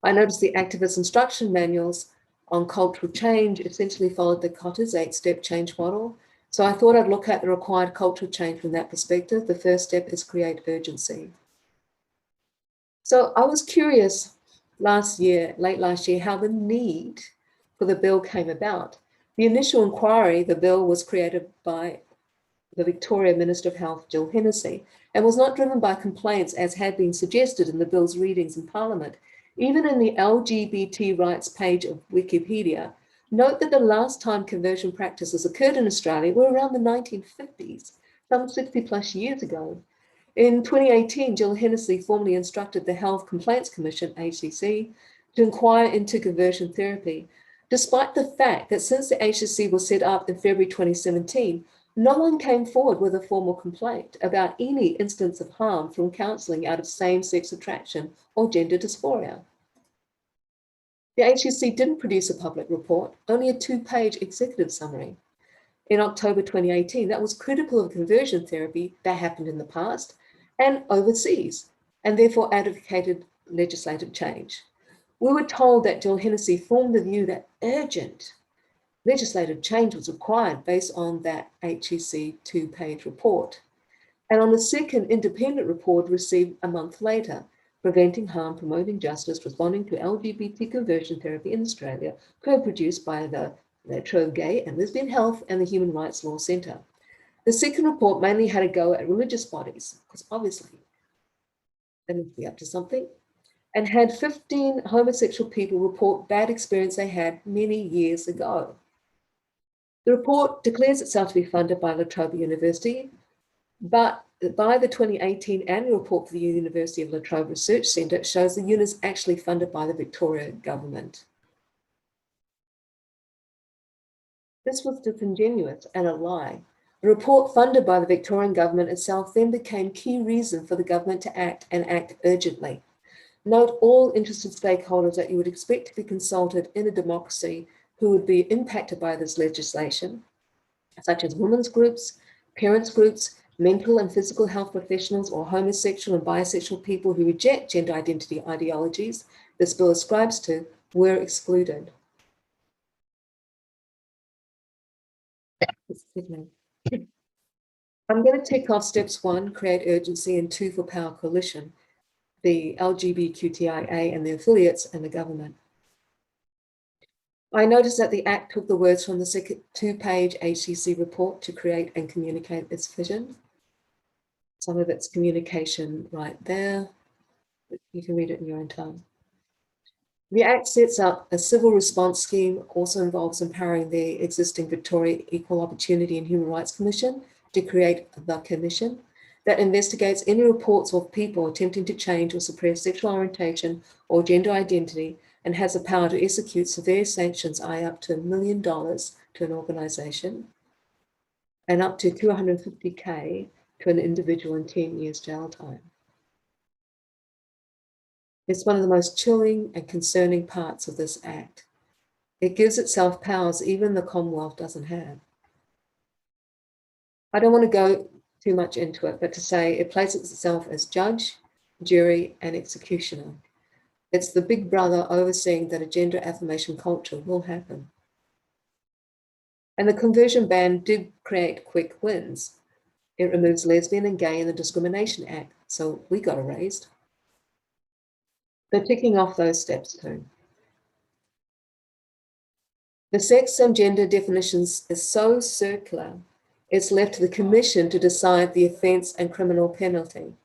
I noticed the activist instruction manuals on cultural change essentially followed the Cotter's 8-step change model. So I thought I'd look at the required cultural change from that perspective. The first step is create urgency. So I was curious late last year, how the need for the bill came about. The initial inquiry, the bill was created by the Victoria Minister of Health, Jill Hennessy, and was not driven by complaints as had been suggested in the bill's readings in Parliament. Even in the LGBT rights page of Wikipedia, note that the last time conversion practices occurred in Australia were around the 1950s, some 60 plus years ago. In 2018, Jill Hennessy formally instructed the Health Complaints Commission, HCC, to inquire into conversion therapy, despite the fact that since the HCC was set up in February 2017, no one came forward with a formal complaint about any instance of harm from counselling out of same-sex attraction or gender dysphoria. The HRC didn't produce a public report, only a 2-page executive summary. In October 2018, that was critical of conversion therapy that happened in the past and overseas, and therefore advocated legislative change. We were told that Jill Hennessy formed the view that urgent legislative change was required based on that HRC 2-page report. And on a second independent report received a month later, Preventing Harm, Promoting Justice, Responding to LGBT Conversion Therapy in Australia, co-produced by the Latrobe Gay and Lesbian Health and the Human Rights Law Centre. The second report mainly had a go at religious bodies, because obviously they must be up to something, and had 15 homosexual people report bad experience they had many years ago. The report declares itself to be funded by Latrobe University, but by the 2018 annual report for the University of Latrobe Research Centre, it shows the unit is actually funded by the Victoria government. This was disingenuous and a lie. The report funded by the Victorian government itself then became key reason for the government to act and act urgently. Note all interested stakeholders that you would expect to be consulted in a democracy who would be impacted by this legislation, such as women's groups, parents groups, mental and physical health professionals, or homosexual and bisexual people who reject gender identity ideologies this bill ascribes to, were excluded. I'm going to tick off steps 1, create urgency, and 2 for Power Coalition, the LGBTQIA and their affiliates and the government. I noticed that the Act took the words from the second 2-page HRC report to create and communicate its vision. Some of its communication right there. You can read it in your own time. The Act sets up a civil response scheme, also involves empowering the existing Victoria Equal Opportunity and Human Rights Commission to create the commission that investigates any reports of people attempting to change or suppress sexual orientation or gender identity, and has the power to execute severe sanctions, up to $1 million to an organisation and up to $250,000 to an individual in 10 years jail time. It's one of the most chilling and concerning parts of this Act. It gives itself powers even the Commonwealth doesn't have. I don't want to go too much into it, but to say it places itself as judge, jury, and executioner. It's the big brother overseeing that a gender affirmation culture will happen. And the conversion ban did create quick wins. It removes lesbian and gay in the Discrimination Act, so we got erased. They're ticking off those steps too. The sex and gender definitions is so circular, it's left to the Commission to decide the offence and criminal penalty.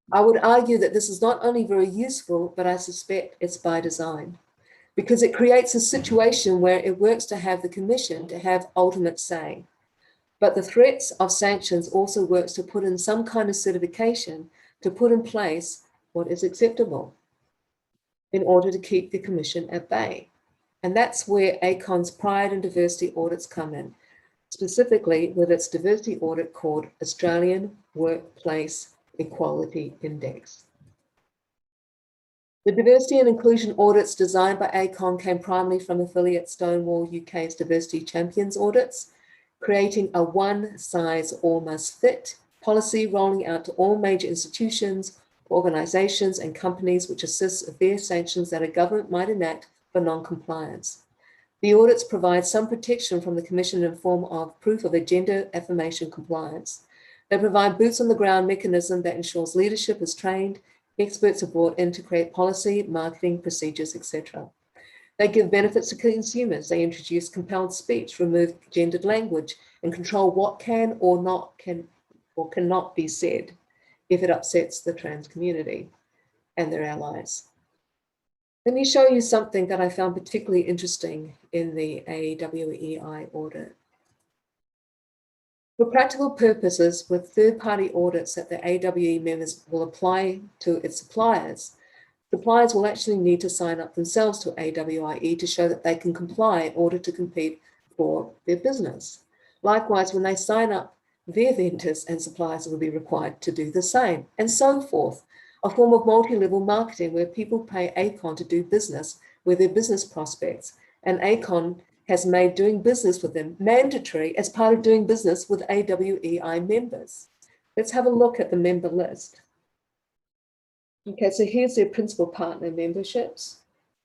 I would argue that this is not only very useful, but I suspect it's by design, because it creates a situation where it works to have the Commission to have ultimate say. But the threats of sanctions also works to put in some kind of certification to put in place what is acceptable in order to keep the Commission at bay. And that's where ACON's pride and diversity audits come in, specifically with its diversity audit called Australian Workplace Equality Index. The diversity and inclusion audits designed by ACON came primarily from affiliate Stonewall UK's Diversity Champions audits, creating a one-size-all-must-fit policy rolling out to all major institutions, organisations and companies which assist severe sanctions that a government might enact for non-compliance. The audits provide some protection from the Commission in the form of proof of a gender affirmation compliance. They provide boots on the ground mechanism that ensures leadership is trained, experts are brought in to create policy, marketing, procedures, etc. They give benefits to consumers. They introduce compelled speech, remove gendered language, and control what can or cannot be said if it upsets the trans community and their allies. Let me show you something that I found particularly interesting in the AWEI audit. For practical purposes, with third-party audits that the AWE members will apply to its suppliers, suppliers will actually need to sign up themselves to AWIE to show that they can comply in order to compete for their business. Likewise, when they sign up, their vendors and suppliers will be required to do the same, and so forth. A form of multi-level marketing where people pay ACON to do business with their business prospects. And ACON has made doing business with them mandatory as part of doing business with AWEI members. Let's have a look at the member list. Okay, so here's their principal partner memberships: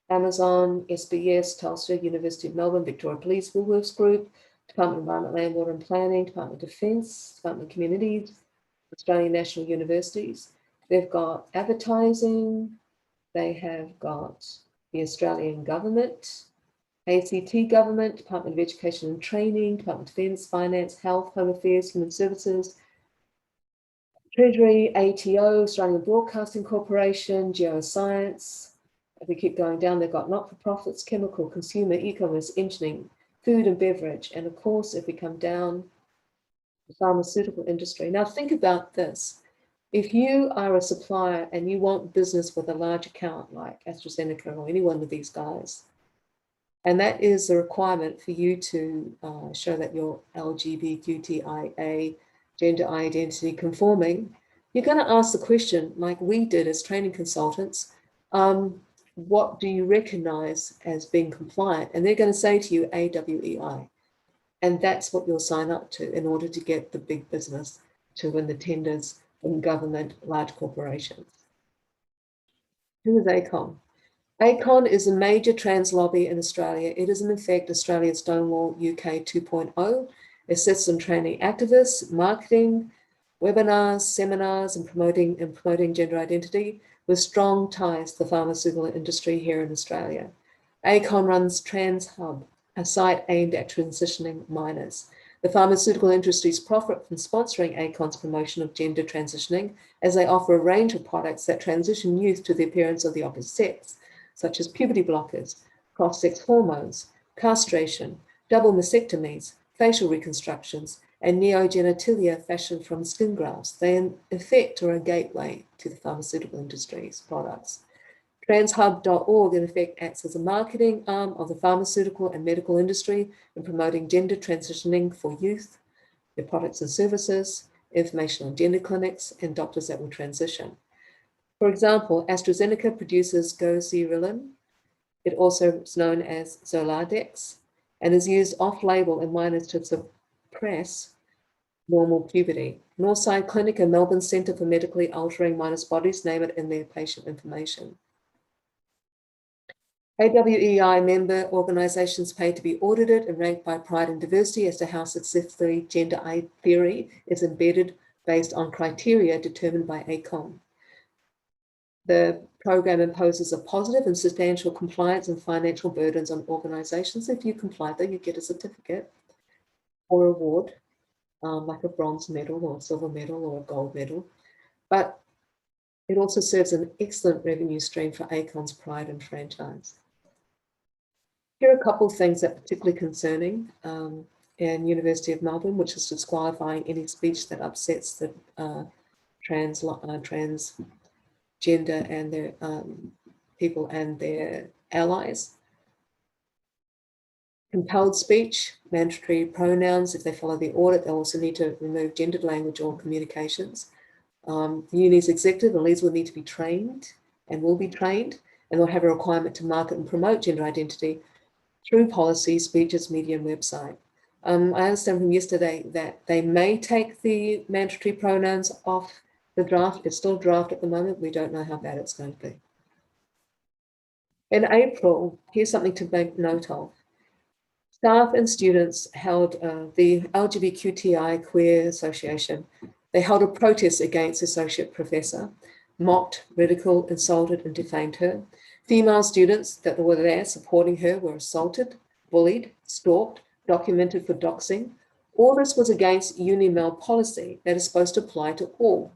Amazon, SBS, Telstra, University of Melbourne, Victoria Police, Woolworths Group, Department of Environment, Land, Water and Planning, Department of Defence, Department of Communities, Australian National Universities. They've got advertising, they have got the Australian government, ACT government, Department of Education and Training, Department of Defence, Finance, Health, Home Affairs, Human Services, Treasury, ATO, Australian Broadcasting Corporation, Geoscience. If we keep going down, they've got not-for-profits, chemical, consumer, e-commerce, engineering, food and beverage. And of course, if we come down, the pharmaceutical industry. Now think about this. If you are a supplier and you want business with a large account like AstraZeneca or any one of these guys, and that is a requirement for you to show that you're LGBTQIA, gender identity conforming, you're going to ask the question, like we did as training consultants, what do you recognize as being compliant? And they're going to say to you AWEI. And that's what you'll sign up to in order to get the big business, to win the tenders from government, large corporations. Who is ACON? ACON is a major trans lobby in Australia. It is in effect Australia's Stonewall UK 2.0. It assists in training activists, marketing, webinars, seminars, and promoting gender identity with strong ties to the pharmaceutical industry here in Australia. ACON runs Trans Hub, a site aimed at transitioning minors. The pharmaceutical industries profit from sponsoring ACON's promotion of gender transitioning, as they offer a range of products that transition youth to the appearance of the opposite sex, such as puberty blockers, cross-sex hormones, castration, double mastectomies, facial reconstructions, and neogenitalia fashioned from skin grafts. They in effect are a gateway to the pharmaceutical industry's products. Transhub.org in effect acts as a marketing arm of the pharmaceutical and medical industry in promoting gender transitioning for youth, their products and services, information on gender clinics, and doctors that will transition. For example, AstraZeneca produces Goserelin. It also is known as Zoladex and is used off-label in minors to suppress normal puberty. Northside Clinic and Melbourne Centre for Medically Altering Minors' Bodies name it in their patient information. AWEI member organisations pay to be audited and ranked by Pride and Diversity as to how successfully gender theory is embedded based on criteria determined by ACON. The program imposes a positive and substantial compliance and financial burdens on organisations. If you comply, though, you get a certificate or award, like a bronze medal or a silver medal or a gold medal. But it also serves an excellent revenue stream for ACON's Pride and franchise. Here are a couple of things that are particularly concerning in University of Melbourne, which is disqualifying any speech that upsets the transgender and their people and their allies. Compelled speech, mandatory pronouns. If they follow the audit, they'll also need to remove gendered language or communications. The uni's executive and leaders will need to be trained and will be trained, and they'll have a requirement to market and promote gender identity through policy, speeches, media, and website. I understand from yesterday that they may take the mandatory pronouns off the draft. It's still draft at the moment. We don't know how bad it's going to be. In April, here's something to make note of. Staff and students held the LGBTQI Queer Association. They held a protest against the associate professor, mocked, ridiculed, insulted, and defamed her. Female students that were there supporting her were assaulted, bullied, stalked, documented for doxing. All this was against UniMel policy that is supposed to apply to all.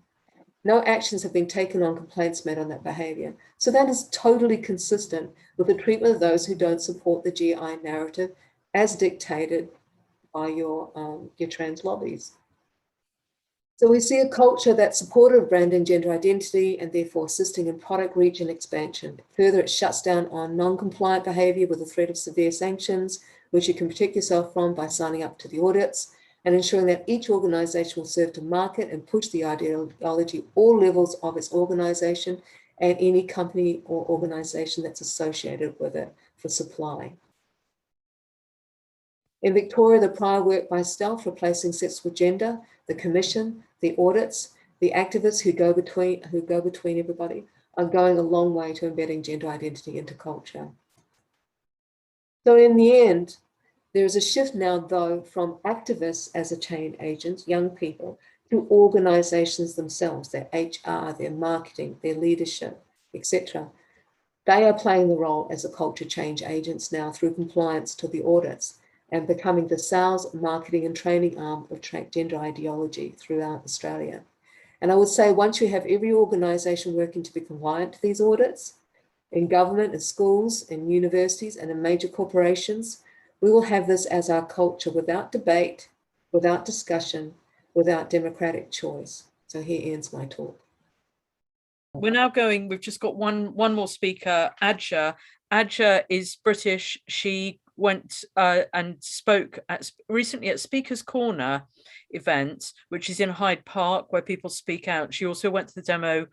No actions have been taken on complaints made on that behaviour. So that is totally consistent with the treatment of those who don't support the GI narrative as dictated by your trans lobbies. So we see a culture that's supportive of branding gender identity and therefore assisting in product reach and expansion. Further, it shuts down on non-compliant behaviour with the threat of severe sanctions, which you can protect yourself from by signing up to the audits, and ensuring that each organisation will serve to market and push the ideology at all levels of its organisation and any company or organization that's associated with it for supply. In Victoria, the prior work by Stealth, replacing sex with gender, the commission, the audits, the activists who go between everybody are going a long way to embedding gender identity into culture. So in the end, there is a shift now, though, from activists as a change agent, young people, to organizations themselves, their HR, their marketing, their leadership, etc. They are playing the role as a culture change agents now through compliance to the audits and becoming the sales, marketing, and training arm of gender ideology throughout Australia. And I would say once you have every organization working to be compliant to these audits, in government, in schools, in universities, and in major corporations, we will have this as our culture without debate, without discussion, without democratic choice. So here ends my talk. We're now going, we've just got one more speaker, Adja. Adja is British. She went and spoke recently at Speaker's Corner event, which is in Hyde Park, where people speak out. She also went to the demo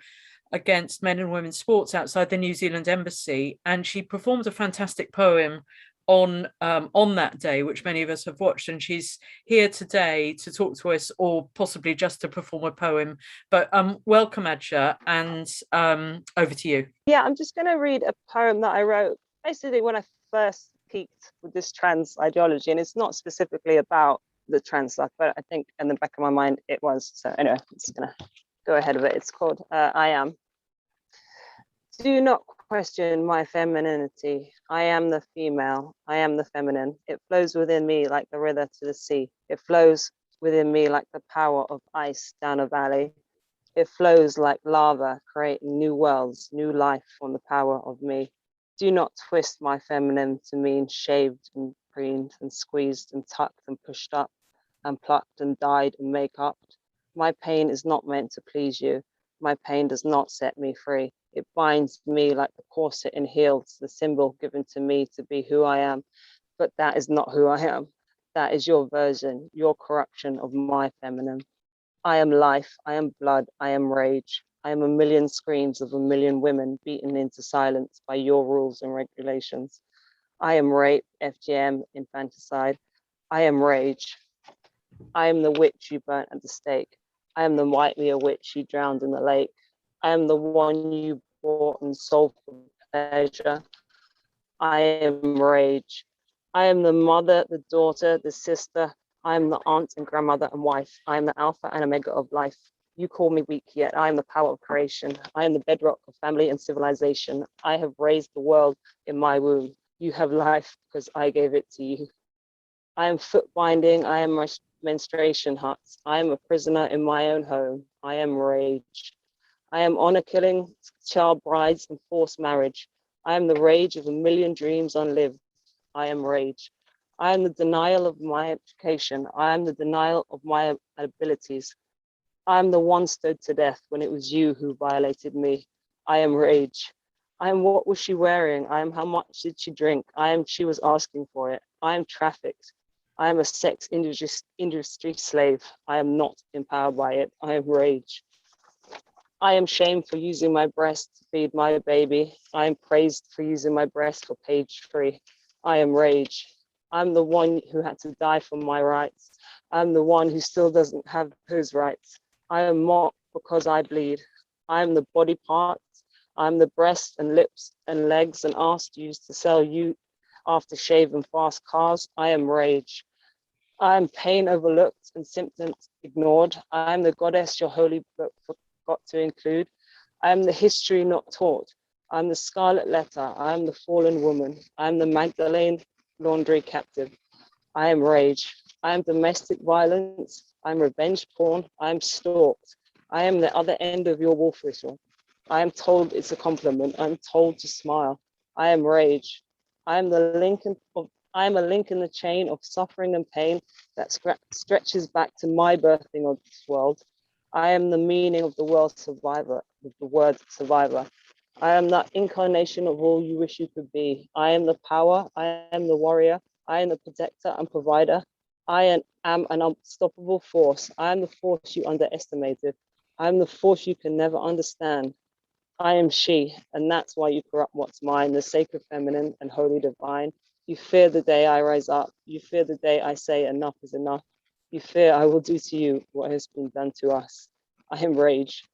against men and women's sports outside the New Zealand embassy, and she performed a fantastic poem on that day, which many of us have watched, and she's here today to talk to us, or possibly just to perform a poem. But welcome, Adja, and over to you. Yeah, I'm just going to read a poem that I wrote basically when I first peaked with this trans ideology, and it's not specifically about the trans stuff, but I think in the back of my mind it was. So anyway, I'm just going to go ahead with it. It's called I Am. Do not question my femininity. I am the female. I am the feminine. It flows within me like the river to the sea. It flows within me like the power of ice down a valley. It flows like lava, creating new worlds, new life from the power of me. Do not twist my feminine to mean shaved and preened and squeezed and tucked and pushed up and plucked and dyed and make up. My pain is not meant to please you. My pain does not set me free. It binds me like the corset and heels, the symbol given to me to be who I am. But that is not who I am. That is your version, your corruption of my feminine. I am life, I am blood, I am rage. I am a million screams of a million women beaten into silence by your rules and regulations. I am rape, FGM, infanticide. I am rage. I am the witch you burnt at the stake. I am the white Leah witch you drowned in the lake. I am the one you bought and sold for pleasure. I am rage. I am the mother, the daughter, the sister. I am the aunt and grandmother and wife. I am the alpha and omega of life. You call me weak, yet I am the power of creation. I am the bedrock of family and civilization. I have raised the world in my womb. You have life because I gave it to you. I am foot binding. I am menstruation huts. I am a prisoner in my own home. I am rage. I am honor killing, child brides, and forced marriage. I am the rage of a million dreams unlived. I am rage. I am the denial of my education. I am the denial of my abilities. I am the one stood to death when it was you who violated me. I am rage. I am what was she wearing? I am how much did she drink? I am she was asking for it. I am trafficked. I am a sex industry slave. I am not empowered by it. I am rage. I am shamed for using my breast to feed my baby. I am praised for using my breast for page 3. I am rage. I'm the one who had to die for my rights. I'm the one who still doesn't have his rights. I am mocked because I bleed. I am the body parts. I'm the breasts and lips and legs and arse used to sell you aftershave and fast cars. I am rage. I am pain overlooked and symptoms ignored. I am the goddess your holy book forgot to include. I am the history not taught. I am the scarlet letter. I am the fallen woman. I am the Magdalene laundry captive. I am rage. I am domestic violence. I am revenge porn. I am stalked. I am the other end of your wolf whistle. I am told it's a compliment. I am told to smile. I am rage. I am the I am a link in the chain of suffering and pain that stretches back to my birthing of this world. I am the meaning of the word survivor, of the word survivor. I am that incarnation of all you wish you could be. I am the power. I am the warrior. I am the protector and provider. I am an unstoppable force. I am the force you underestimated. I am the force you can never understand. I am she, and that's why you corrupt what's mine, the sacred feminine and holy divine. You fear the day I rise up. You fear the day I say enough is enough. You fear I will do to you what has been done to us. I am rage.